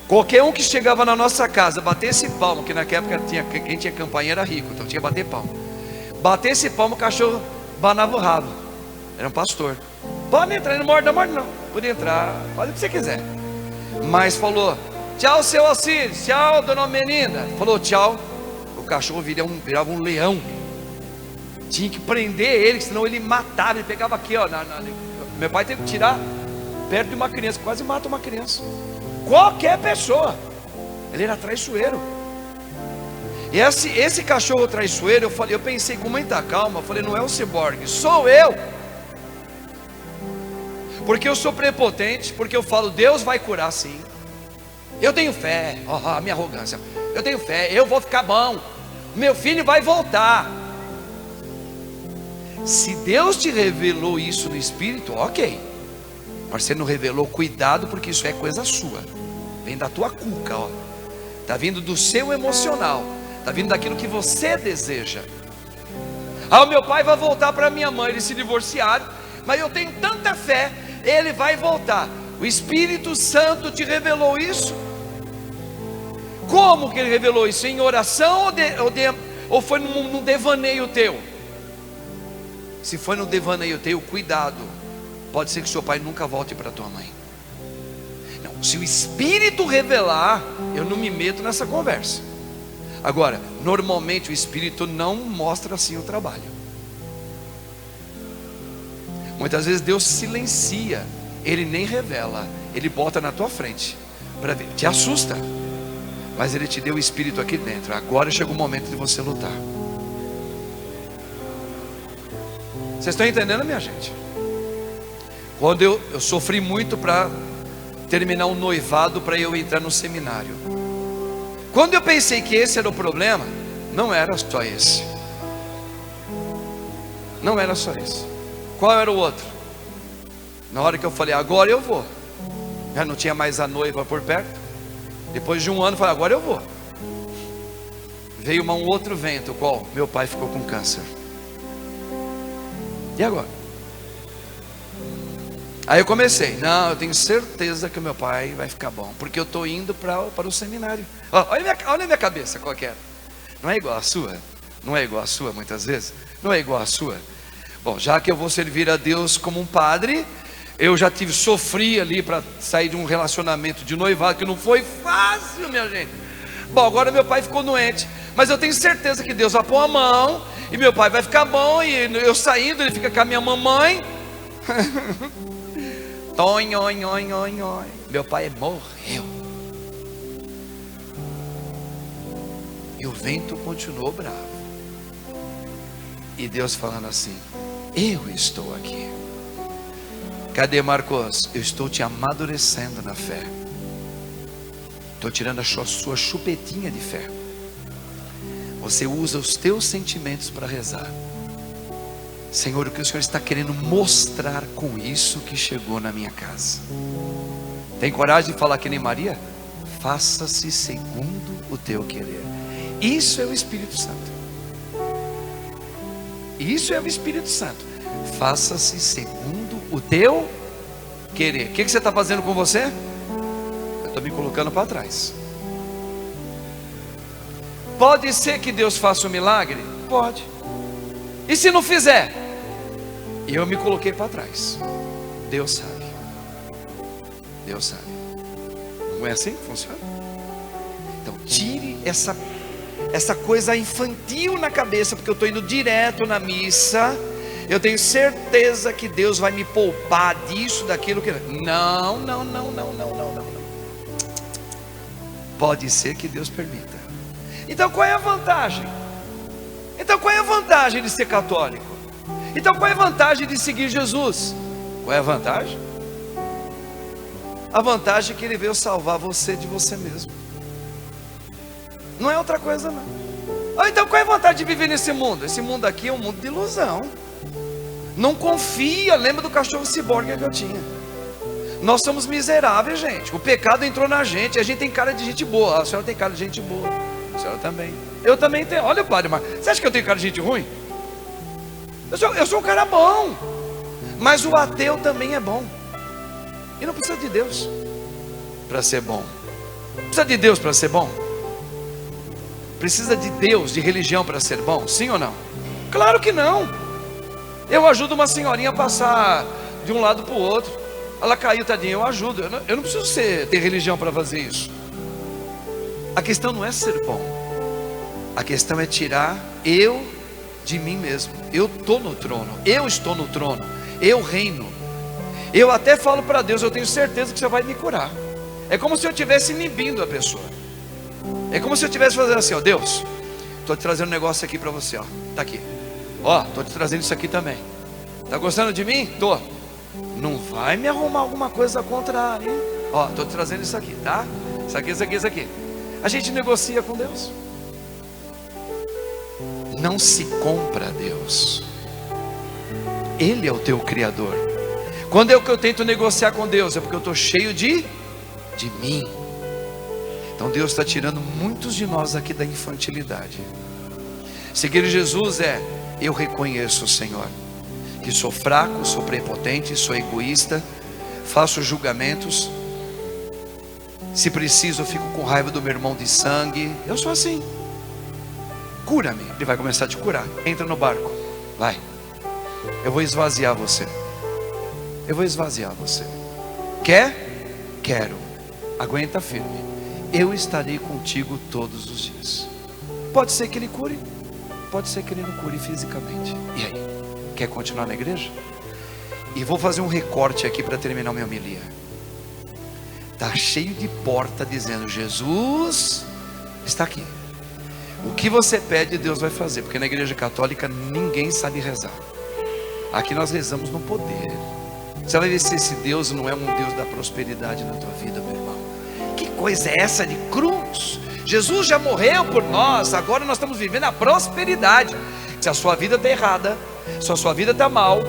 Qualquer um que chegava na nossa casa, batesse palmo, que naquela época quem tinha campainha era rico, então tinha que bater palmo. Batesse palmo, o cachorro banava o rabo. Era um pastor. Pode entrar, não morde não. Pode entrar, faz o que você quiser. Mas falou: tchau, seu Alcides, tchau, dona Melinda. Falou tchau, o cachorro virava um leão. Tinha que prender ele, senão ele matava. Ele pegava aqui, ó. Meu pai teve que tirar perto de uma criança, quase mata uma criança. Qualquer pessoa. Ele era traiçoeiro. E esse cachorro traiçoeiro, eu pensei com muita calma. Eu falei: não é o Ciborgue, sou eu. Porque eu sou prepotente, porque eu falo: Deus vai curar sim. Eu tenho fé, a minha arrogância. Eu tenho fé, eu vou ficar bom. Meu filho vai voltar. Se Deus te revelou isso no Espírito, ok. Mas você não revelou, cuidado, porque isso é coisa sua. Vem da tua cuca, ó. Está vindo do seu emocional. Está vindo daquilo que você deseja. O meu pai vai voltar para minha mãe. Eles se divorciaram, mas eu tenho tanta fé, ele vai voltar. O Espírito Santo te revelou isso? Como que ele revelou isso? Em oração ou foi num devaneio teu? Se foi no devaneio teu, cuidado. Pode ser que seu pai nunca volte para tua mãe. Não, se o Espírito revelar, eu não me meto nessa conversa. Agora, normalmente o Espírito não mostra assim o trabalho. Muitas vezes Deus silencia, Ele nem revela, Ele bota na tua frente para ver, te assusta, mas Ele te deu o Espírito aqui dentro. Agora chegou o momento de você lutar. Vocês estão entendendo, minha gente? Quando eu sofri muito para terminar um noivado, para eu entrar no seminário. Quando eu pensei que esse era o problema, não era só esse. Não era só esse. Qual era o outro? Na hora que eu falei: agora eu vou, já não tinha mais a noiva por perto. Depois de um ano, eu falei: agora eu vou. Veio um outro vento. Qual? Meu pai ficou com câncer. E agora? Aí eu comecei: não, eu tenho certeza que o meu pai vai ficar bom, porque eu estou indo para o seminário. Olha a minha cabeça qualquer. Não é igual a sua? Não é igual a sua muitas vezes? Não é igual a sua? Bom, já que eu vou servir a Deus como um padre, eu já sofri ali para sair de um relacionamento de noivado que não foi fácil, minha gente. Bom, agora meu pai ficou doente, mas eu tenho certeza que Deus vai pôr a mão e meu pai vai ficar bom. E eu saindo, ele fica com a minha mamãe. Meu pai morreu. E o vento continuou bravo. E Deus falando assim: eu estou aqui. Cadê Marcos? Eu estou te amadurecendo na fé. Estou tirando a sua chupetinha de fé. Você usa os teus sentimentos para rezar. Senhor, o que o Senhor está querendo mostrar com isso que chegou na minha casa? Tem coragem de falar que nem Maria? Faça-se segundo o teu querer. Isso é o Espírito Santo. Isso é o Espírito Santo. Faça-se segundo o teu querer. O que você está fazendo com você? Eu estou me colocando para trás. Pode ser que Deus faça um milagre? Pode. E se não fizer? E eu me coloquei para trás. Deus sabe. Deus sabe. Não é assim que funciona? Então tire essa coisa infantil na cabeça, porque eu estou indo direto na missa. Eu tenho certeza que Deus vai me poupar disso, daquilo que... Não. Pode ser que Deus permita. Então qual é a vantagem? Então qual é a vantagem de ser católico? Então qual é a vantagem de seguir Jesus? Qual é a vantagem? A vantagem é que Ele veio salvar você de você mesmo. Não é outra coisa não. Então qual é a vantagem de viver nesse mundo? Esse mundo aqui é um mundo de ilusão. Não confia, lembra do cachorro ciborgue que eu tinha. Nós somos miseráveis, gente. O pecado entrou na gente. A gente tem cara de gente boa. A senhora tem cara de gente boa. A senhora também. Eu também tenho. Olha o padre, mas você acha que eu tenho cara de gente ruim? Eu sou um cara bom. Mas o ateu também é bom. E não precisa de Deus para ser bom. Precisa de Deus para ser bom? Precisa de Deus, de religião para ser bom? Sim ou não? Claro que não. Eu ajudo uma senhorinha a passar de um lado para o outro. Ela caiu, tadinha, eu ajudo. Eu não preciso ter religião para fazer isso. A questão não é ser bom. A questão é tirar eu de mim mesmo. Eu estou no trono. Eu estou no trono. Eu reino. Eu até falo para Deus, eu tenho certeza que você vai me curar. É como se eu estivesse inibindo a pessoa. É como se eu estivesse fazendo assim, ó, Deus, estou te trazendo um negócio aqui para você, ó. Está aqui. Ó, estou te trazendo isso aqui também. Está gostando de mim? Tô. Não vai me arrumar alguma coisa contrária, hein? Ó, estou te trazendo isso aqui, tá? Isso aqui, isso aqui, isso aqui. A gente negocia com Deus. Não se compra a Deus. Ele é o teu Criador. Quando é que eu tento negociar com Deus? É porque eu estou cheio de mim. Então Deus está tirando muitos de nós aqui da infantilidade. Seguir Jesus é: eu reconheço, Senhor, que sou fraco, sou prepotente, sou egoísta, faço julgamentos. Se preciso, eu fico com raiva do meu irmão de sangue. Eu sou assim. Cura-me. Ele vai começar a te curar. Entra no barco. Vai. Eu vou esvaziar você. Eu vou esvaziar você. Quer? Quero. Aguenta firme. Eu estarei contigo todos os dias. Pode ser que Ele cure, pode ser que Ele não cure fisicamente. E aí? Quer continuar na igreja? E vou fazer um recorte aqui para terminar minha homilia. Está cheio de porta dizendo: Jesus está aqui. O que você pede, Deus vai fazer. Porque na igreja católica ninguém sabe rezar. Aqui nós rezamos no poder. Você vai ver se esse Deus não é um Deus da prosperidade na tua vida, meu irmão. Que coisa é essa de cruz? Jesus já morreu por nós. Agora nós estamos vivendo a prosperidade. Se a sua vida está errada, se a sua vida está mal,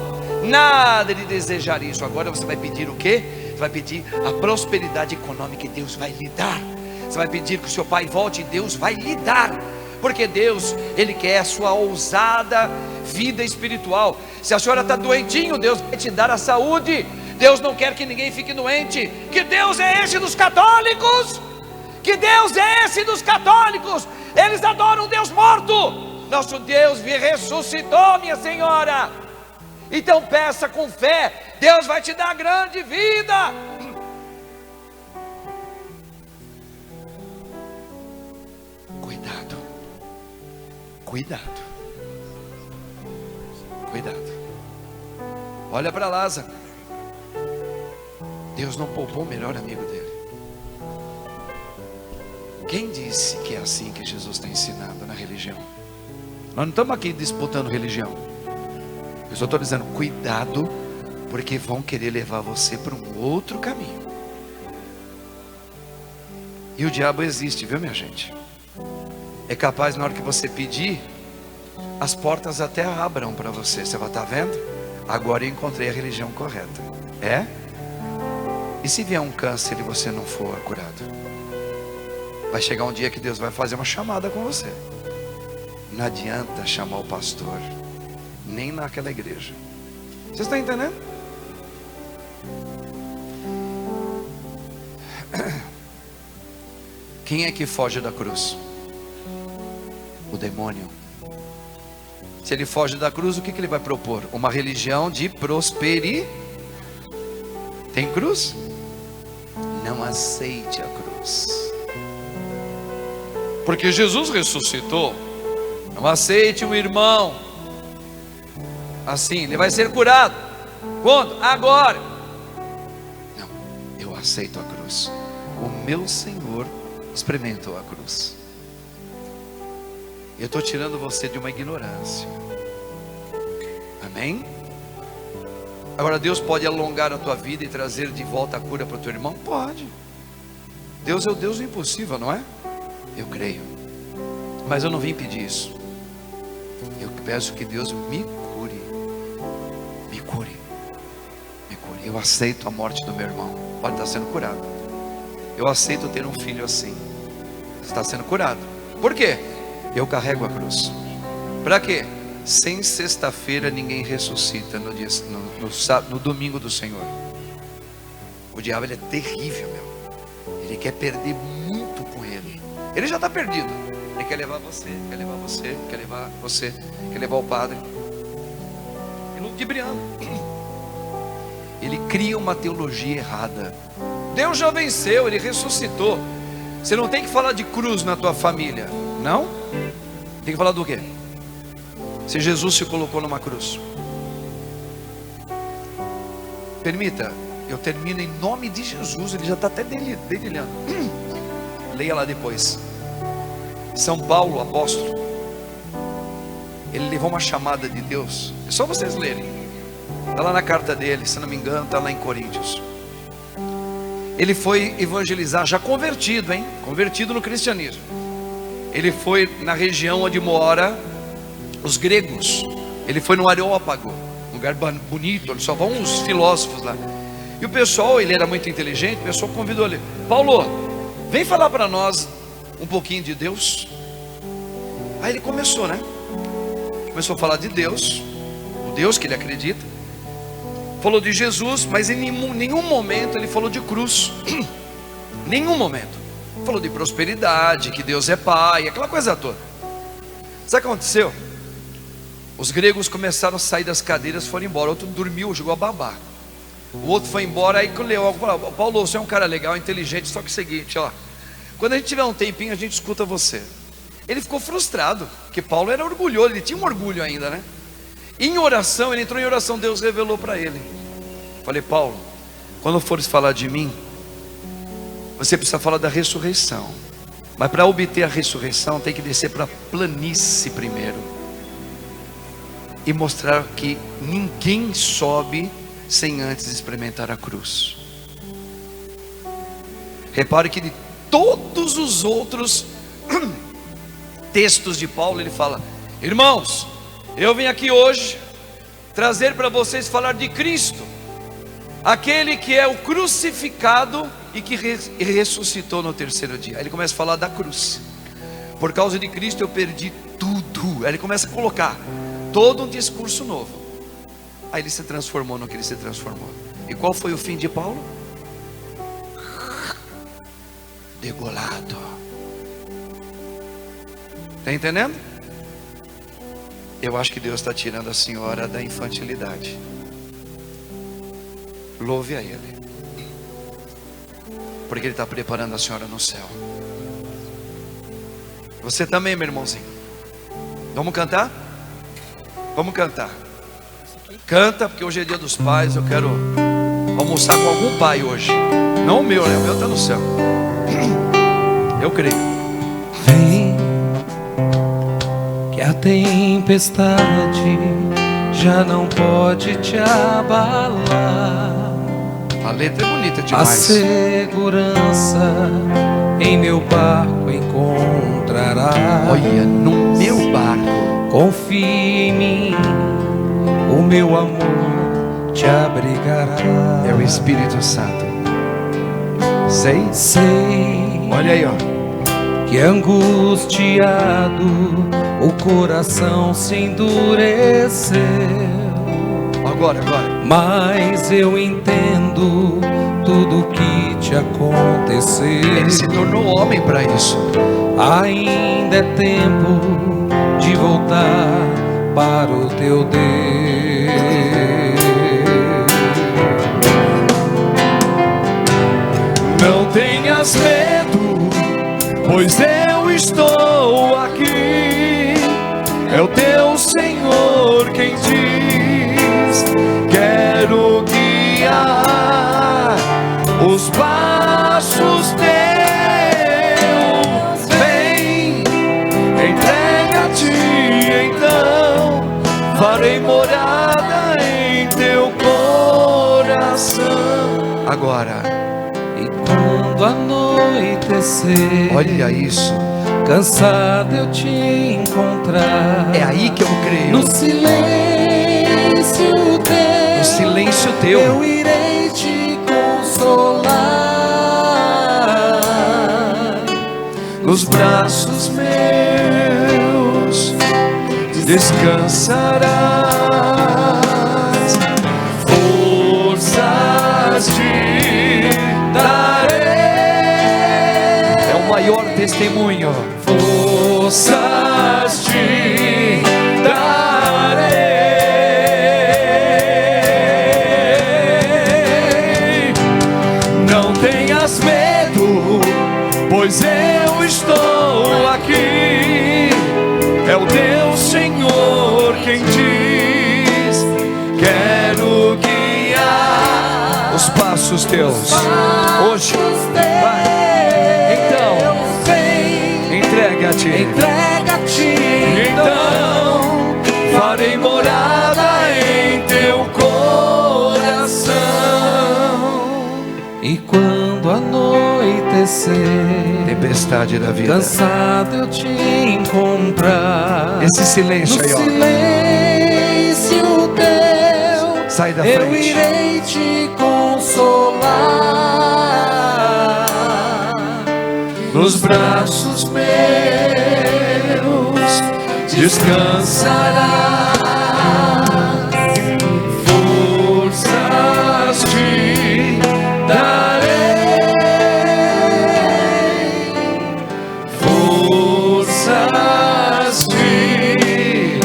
nada de desejar isso. Agora você vai pedir o quê? Você vai pedir a prosperidade econômica e Deus vai lhe dar. Você vai pedir que o seu pai volte e Deus vai lhe dar. Porque Deus, Ele quer a sua ousada vida espiritual. Se a senhora está doentinho, Deus vai te dar a saúde. Deus não quer que ninguém fique doente. Que Deus é esse dos católicos? Que Deus é esse dos católicos? Eles adoram um Deus morto. Nosso Deus ressuscitou, minha senhora. Então peça com fé. Deus vai te dar grande vida. Cuidado. Cuidado. Cuidado. Olha para Lázaro. Deus não poupou o melhor amigo dele. Quem disse que é assim que Jesus está ensinando na religião? Nós não estamos aqui disputando religião. Eu só estou dizendo: cuidado, porque vão querer levar você para um outro caminho. E o diabo existe, viu, minha gente? É capaz, na hora que você pedir, as portas até abram para você. Você vai estar vendo? Agora eu encontrei a religião correta. É? E se vier um câncer e você não for curado? Vai chegar um dia que Deus vai fazer uma chamada com você. Não adianta chamar o pastor, nem naquela igreja. Vocês estão entendendo? Quem é que foge da cruz? O demônio. Se ele foge da cruz, o que ele vai propor? Uma religião de prosperidade. Tem cruz? Não aceite a cruz. Porque Jesus ressuscitou. Não aceite um irmão assim, ele vai ser curado. Quando? Agora. Não, eu aceito a cruz. O meu Senhor experimentou a cruz. Eu estou tirando você de uma ignorância. Amém? Agora Deus pode alongar a tua vida e trazer de volta a cura para o teu irmão? Pode. Deus é o Deus do impossível, não é? Eu creio. Mas eu não vim pedir isso. Eu peço que Deus me cure. Me cure. Me cure. Eu aceito a morte do meu irmão. Pode estar sendo curado. Eu aceito ter um filho assim. Está sendo curado. Por quê? Eu carrego a cruz. Para quê? Sem sexta-feira ninguém ressuscita no domingo do Senhor. O diabo, ele é terrível, meu. Ele quer perder muito com ele. Ele já está perdido. Ele quer levar você, quer levar você, quer levar você, quer levar o padre. E ludibriando. Ele cria uma teologia errada. Deus já venceu, Ele ressuscitou. Você não tem que falar de cruz na tua família. Não? Tem que falar do quê? Se Jesus se colocou numa cruz. Permita, eu termino em nome de Jesus. Ele já está até dedilhando. Leia lá depois. São Paulo, apóstolo, ele levou uma chamada de Deus. É só vocês lerem. Está lá na carta dele, se não me engano, está lá em Coríntios. Ele foi evangelizar, já convertido, hein? Convertido no cristianismo. Ele foi na região onde mora os gregos. Ele foi no Areópago, um lugar bonito, só vão uns filósofos lá. E o pessoal, ele era muito inteligente, o pessoal convidou ele: Paulo, vem falar para nós um pouquinho de Deus. Aí ele começou, né? Começou a falar de Deus, o Deus que ele acredita. Falou de Jesus, mas em nenhum momento ele falou de cruz. Nenhum momento. Falou de prosperidade, que Deus é pai, aquela coisa toda. Sabe o que aconteceu? Os gregos começaram a sair das cadeiras, foram embora. Outro dormiu, jogou a babá. O outro foi embora, aí leu algo. Falou: Paulo, você é um cara legal, inteligente, só que é o seguinte, ó, quando a gente tiver um tempinho, a gente escuta você. Ele ficou frustrado, porque Paulo era orgulhoso, ele tinha um orgulho ainda, né? Em oração, ele entrou em oração, Deus revelou para ele. Falei: Paulo, quando fores falar de mim, você precisa falar da ressurreição. Mas para obter a ressurreição, tem que descer para a planície primeiro e mostrar que ninguém sobe sem antes experimentar a cruz. Repare que de todos os outros textos de Paulo, ele fala: irmãos, eu vim aqui hoje trazer para vocês falar de Cristo, aquele que é o crucificado e que ressuscitou no terceiro dia. Aí ele começa a falar da cruz. Por causa de Cristo eu perdi tudo. Aí ele começa a colocar todo um discurso novo. Aí ele se transformou no que ele se transformou. E qual foi o fim de Paulo? Degolado. Está entendendo? Eu acho que Deus está tirando a senhora da infantilidade. Louve a Ele, porque Ele está preparando a senhora no céu. Você também, meu irmãozinho. Vamos cantar? Vamos cantar. Canta, porque hoje é dia dos pais. Eu quero almoçar com algum pai hoje. Não o meu, né? O meu está no céu. Eu creio. Vem, que a tempestade já não pode te abalar. A letra é bonita A demais. segurança em meu barco encontrará. Olha, no meu barco. Confie em mim, o meu amor te abrigará. É o Espírito Santo. Sei, Olha aí, ó. que angustiado o coração se endureceu. Agora. Mas eu entendo tudo que te aconteceu. Ele se tornou homem para isso. Ainda é tempo de voltar para o teu Deus. Não tenhas medo, pois eu estou aqui. É o teu Senhor quem diz: quero guiar os passos teus. Vem, entrega-te agora. E quando anoitecer, Olha isso. cansado eu te encontrar. É aí que eu creio. No silêncio teu, No silêncio teu. eu irei te consolar. Nos braços meus descansarás. Forças te darei. É o maior testemunho. Forças te darei. Não tenhas medo, pois eu estou aqui. É o teu Senhor quem diz: quero guiar os passos teus. Hoje, vai. Então, entrega-te. Entrega-te, Então, farei morada em teu coração. E quando anoitecer, Tempestade da vida. cansado eu te encontrar. Esse silêncio No aí, ó. silêncio teu, Sai da eu frente. irei te consolar. Nos braços meus descansarás. Forças te darei. Forças te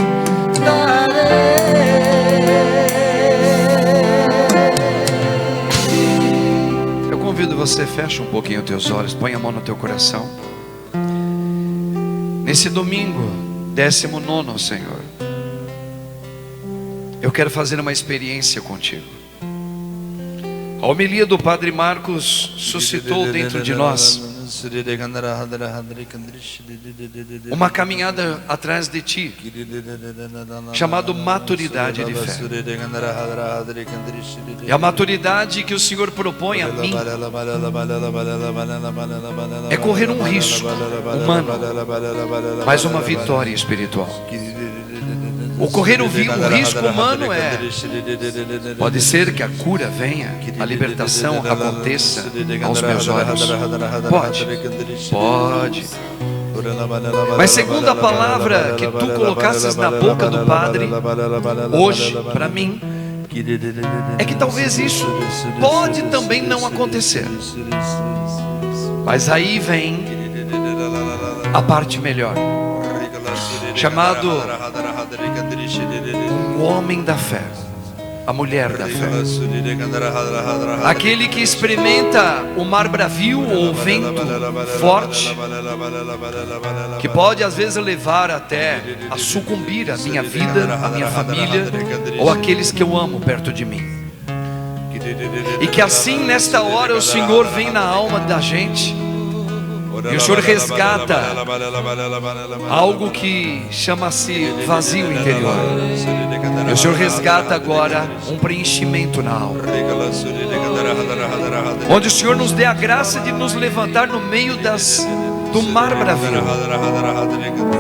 darei. Eu convido você, fecha um pouquinho os teus olhos, põe a mão no teu coração. Nesse domingo, 19º, Senhor, eu quero fazer uma experiência contigo. A homilia do Padre Marcos suscitou dentro de nós uma caminhada atrás de ti, chamado maturidade de fé. E a maturidade que o Senhor propõe a mim é correr um risco humano, mas uma vitória espiritual. O correr um risco humano pode ser que a cura venha, a libertação aconteça aos meus olhos. Pode. Mas segundo a palavra que tu colocasses na boca do Padre hoje para mim, é que talvez isso pode também não acontecer. Mas aí vem a parte melhor, chamado um homem da fé, a mulher da fé, aquele que experimenta o mar bravio ou o vento forte, que pode às vezes levar até a sucumbir a minha vida, a minha família ou aqueles que eu amo perto de mim. E que assim nesta hora o Senhor vem na alma da gente e o Senhor resgata algo que chama-se vazio interior. E o Senhor resgata agora um preenchimento na alma, onde o Senhor nos dê a graça de nos levantar no meio do mar bravio.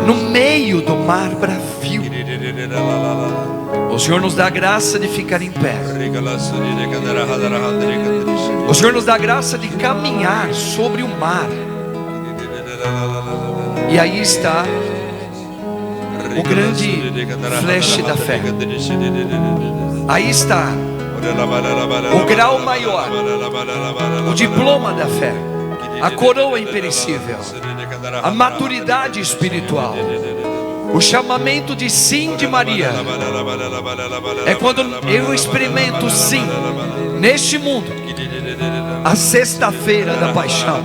No meio do mar bravio, o Senhor nos dá a graça de ficar em pé. O Senhor nos dá a graça de caminhar sobre o mar. E aí está o grande flash da fé. Aí está o grau maior, o diploma da fé, a coroa imperecível, a maturidade espiritual, o chamamento de sim de Maria. É quando eu experimento sim neste mundo a sexta-feira da paixão,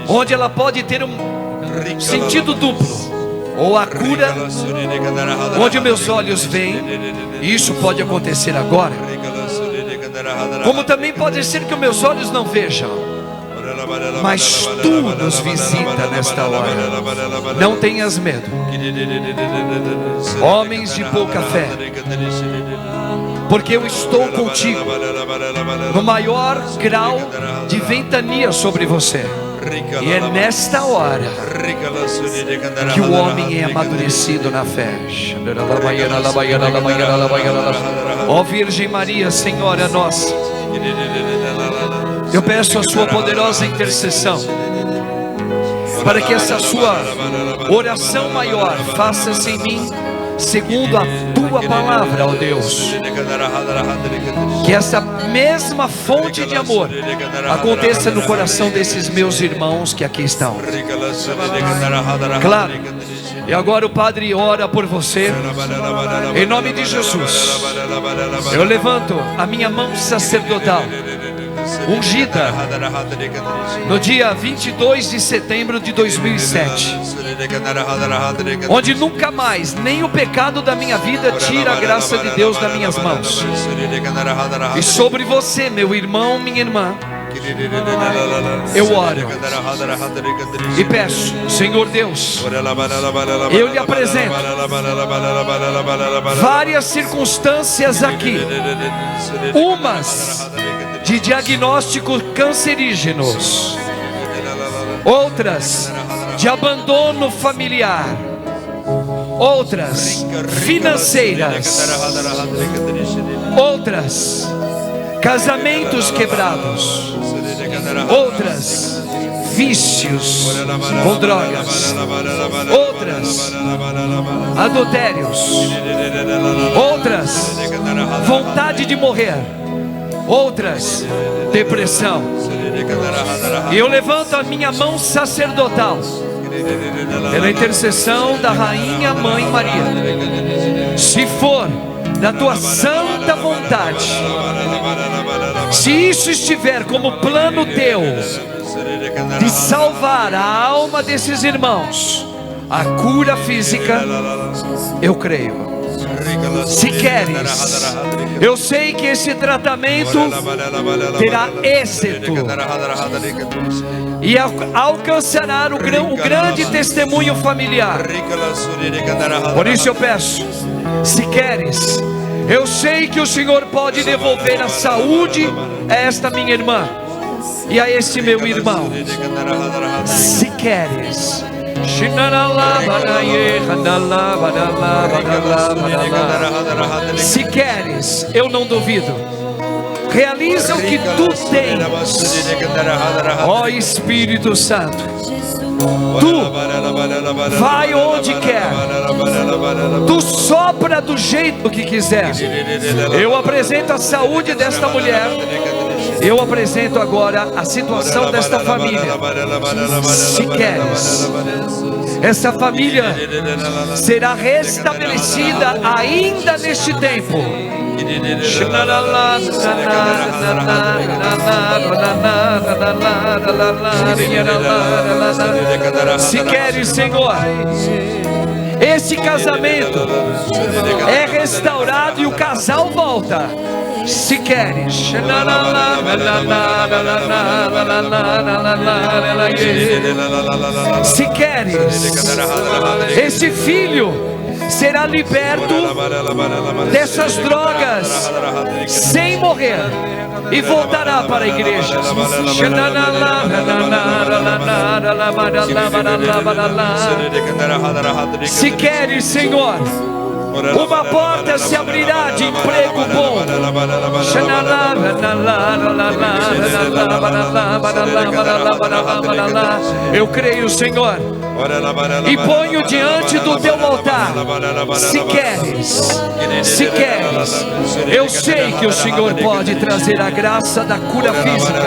onde ela pode ter um sentido duplo, ou a cura, onde meus olhos veem, e isso pode acontecer agora, como também pode ser que os meus olhos não vejam, mas tu nos visita nesta hora. Não tenhas medo, homens de pouca fé, porque eu estou contigo. No maior grau de ventania sobre você. E é nesta hora que o homem é amadurecido na fé. Ó Virgem Maria, Senhora nossa, eu peço a sua poderosa intercessão, para que essa sua oração maior faça-se em mim segundo a tua palavra, ó Deus. Que essa mesma fonte de amor aconteça no coração desses meus irmãos que aqui estão. Claro. E agora o Padre ora por você. Em nome de Jesus, eu levanto a minha mão sacerdotal, ungida, no dia 22 de setembro de 2007, onde nunca mais nem o pecado da minha vida tira a graça de Deus das minhas mãos. E sobre você, meu irmão, minha irmã, eu oro e peço, Senhor Deus, eu lhe apresento várias circunstâncias aqui, umas de diagnósticos cancerígenos, outras de abandono familiar, outras financeiras, outras casamentos quebrados, outras vícios com drogas, outras adultérios, outras vontade de morrer, outras depressão. E eu levanto a minha mão sacerdotal pela intercessão da Rainha Mãe Maria. Se for da tua santa vontade, se isso estiver como plano teu de salvar a alma desses irmãos, a cura física, eu creio. Se queres, eu sei que esse tratamento terá êxito e alcançará o grande testemunho familiar. Por isso eu peço, se queres, eu sei que o Senhor pode devolver a saúde a esta minha irmã e a este meu irmão. Se queres, se queres, eu não duvido. Realiza o que tu tens, ó Espírito Santo. Tu vai onde quer, tu sopra do jeito que quiser. Eu apresento a saúde desta mulher. Eu apresento agora a situação desta família. Se queres, essa família será restabelecida ainda neste tempo. Se queres, Senhor, esse casamento é restaurado e o casal volta. Se queres, se queres, esse filho será liberto dessas drogas sem morrer e voltará para a igreja. Se queres, Senhor, uma porta se abrirá de emprego bom. Eu creio, Senhor, e ponho diante do teu altar. Se queres, se queres, eu sei que o Senhor pode trazer a graça da cura física,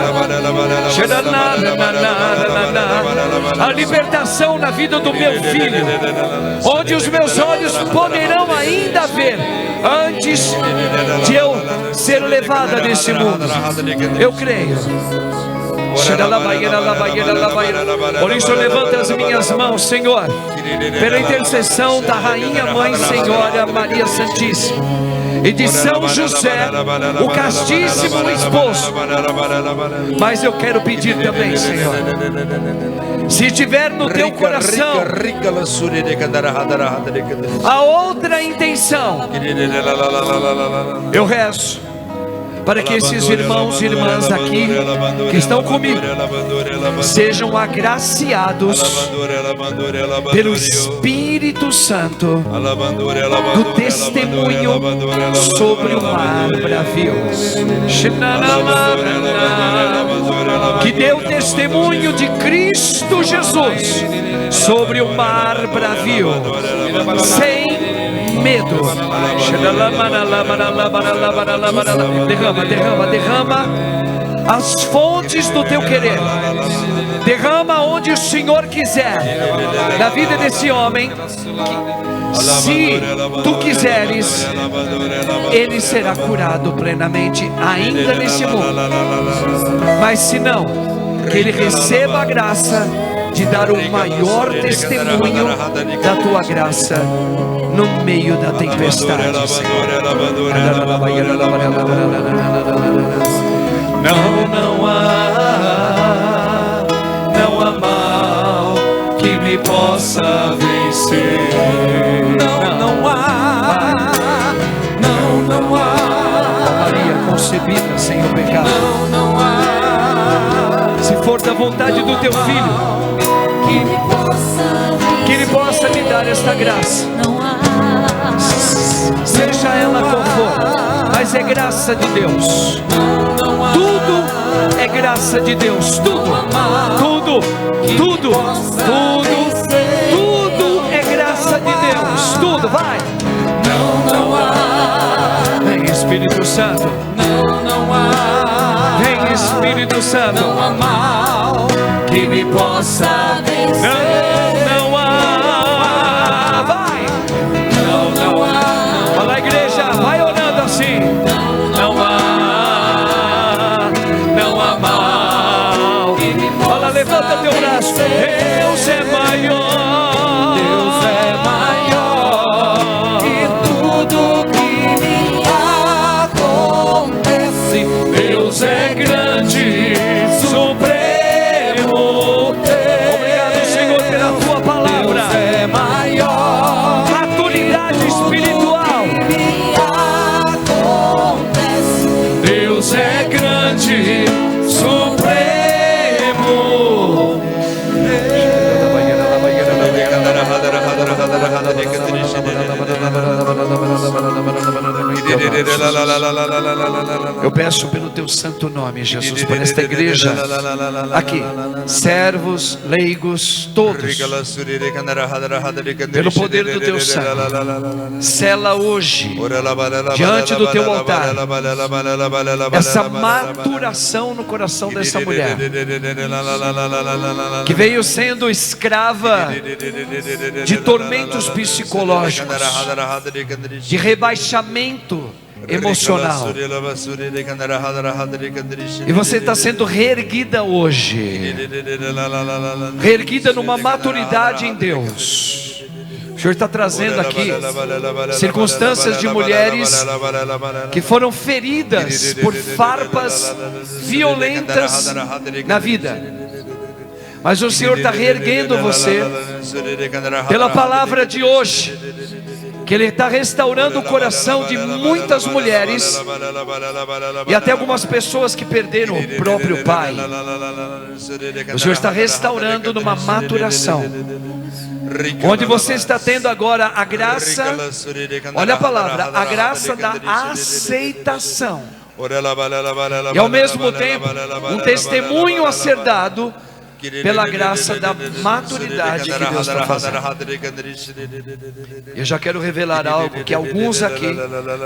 a libertação na vida do meu filho, onde os meus olhos poderão ainda ver antes de eu ser levada desse mundo. Eu creio. Por isso eu levanto as minhas mãos, Senhor, pela intercessão da Rainha Mãe Senhora Maria Santíssima e de São José, o castíssimo esposo. Mas eu quero pedir também, Senhor, Se tiver no teu coração a outra intenção, eu rezo para que esses irmãos e irmãs aqui que estão comigo sejam agraciados pelo Espírito Santo do testemunho sobre o mar bravio, que deu testemunho de Cristo Jesus sobre o mar bravio, sem medo. Derrama as fontes do teu querer. Derrama onde o Senhor quiser na vida desse homem. Se tu quiseres, ele será curado plenamente ainda nesse mundo. Mas se não, que ele receba a graça de dar o maior testemunho da tua graça no meio da tempestade, Senhor. Não há mal que me possa vencer. Não há Maria concebida sem o pecado. Se for da vontade do teu filho, que ele possa me dar esta graça, seja ela qual for, mas é graça de Deus. Tudo é graça de Deus. Tudo é graça de Deus. Tudo, vai. Vem Espírito Santo. Vem Espírito Santo. Não há mal que me possa vencer. Não há. Vai. Não há. Fala, igreja, vai orando assim. Não há mal. Fala, levanta teu braço. Deus é maior. Deus é maior que tudo que me acontece. Deus é grande, supremo. Obrigado, Senhor, pela tua palavra. Deus é maior. Maturidade espiritual. Deus é grande, supremo. Eu peço pelo teu santo nome, Jesus, por esta igreja aqui, servos, leigos, todos, pelo poder do teu sangue, sela hoje diante do teu altar essa maturação no coração dessa mulher que veio sendo escrava de tormentos psicológicos, de rebaixamento emocional, e você está sendo reerguida hoje, reerguida numa maturidade em Deus. O Senhor está trazendo aqui circunstâncias de mulheres que foram feridas por farpas violentas na vida, mas o Senhor está reerguendo você pela palavra de hoje, que Ele está restaurando o coração de muitas mulheres e até algumas pessoas que perderam o próprio pai. O Senhor está restaurando numa maturação, onde você está tendo agora a graça, olha a palavra, a graça da aceitação, e ao mesmo tempo um testemunho a ser dado pela graça da maturidade que Deus está fazendo. Eu já quero revelar algo, que alguns aqui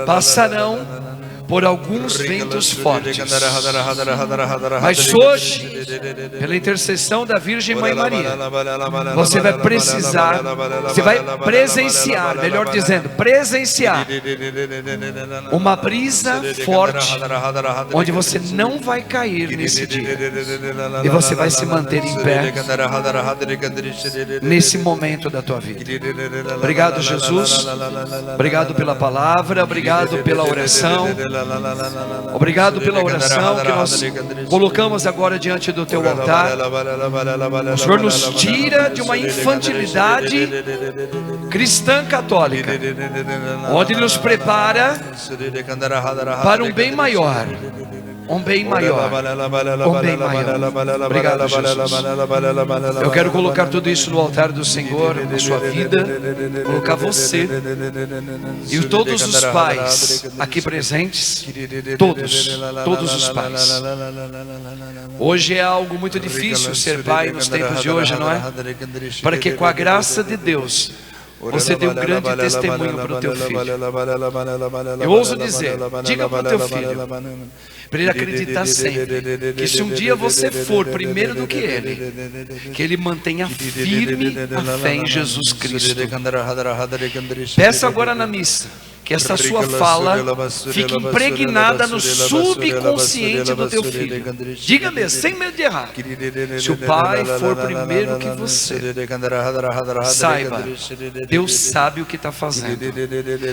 passarão por alguns ventos fortes, mas hoje, pela intercessão da Virgem Mãe Maria, você vai precisar, você vai presenciar, melhor dizendo, presenciar uma brisa forte, onde você não vai cair nesse dia, e você vai se manter em pé nesse momento da tua vida. Obrigado, Jesus. Obrigado pela palavra, obrigado pela oração. Obrigado pela oração que nós colocamos agora diante do teu altar. O Senhor nos tira de uma infantilidade cristã católica, onde nos prepara para um bem maior. Um bem maior. Um bem maior. Obrigado, Jesus. Eu quero colocar tudo isso no altar do Senhor, na sua vida. Colocar você e todos os pais aqui presentes. Todos os pais. Hoje é algo muito difícil ser pai nos tempos de hoje, não é? Para que com a graça de Deus você dê um grande testemunho para o teu filho. Eu ouso dizer, diga para o teu filho, para ele acreditar sempre, que se um dia você for primeiro do que ele mantenha firme a fé em Jesus Cristo. Peça agora na missa que essa sua fala fique impregnada no subconsciente do teu filho. Diga mesmo, sem medo de errar. Se o pai for primeiro que você, saiba, Deus sabe o que está fazendo.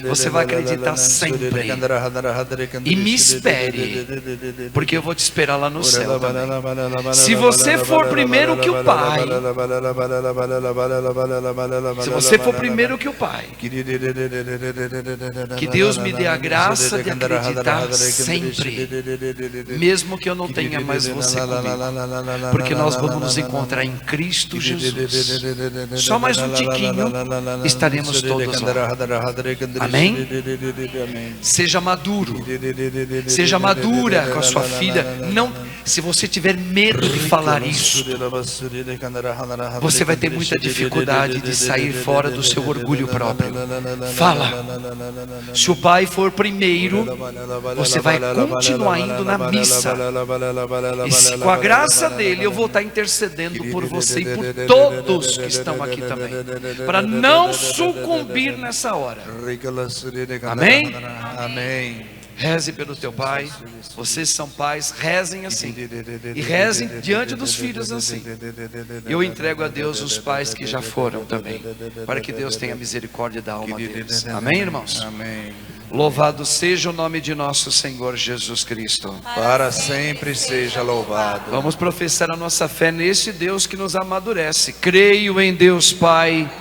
Você vai acreditar sempre. E me espere, porque eu vou te esperar lá no céu também. Se você for primeiro que o pai, se você for primeiro que o pai, que Deus me dê a graça de acreditar sempre, mesmo que eu não tenha mais você comigo, porque nós vamos nos encontrar em Cristo Jesus. Só mais um tiquinho, estaremos todos lá. Amém? Seja maduro, seja madura com a sua filha. Não, se você tiver medo de falar isso, você vai ter muita dificuldade de sair fora do seu orgulho próprio. Fala. Se o pai for primeiro, você vai continuar indo na missa. E se com a graça dele eu vou estar intercedendo por você e por todos que estão aqui também, para não sucumbir nessa hora. Amém? Amém. Reze pelo teu pai. Vocês são pais, rezem assim. E rezem diante dos filhos assim. Eu entrego a Deus os pais que já foram também, para que Deus tenha misericórdia da alma deles. Amém, irmãos? Amém. Louvado seja o nome de nosso Senhor Jesus Cristo. Para sempre seja louvado. Vamos professar a nossa fé nesse Deus que nos amadurece. Creio em Deus Pai,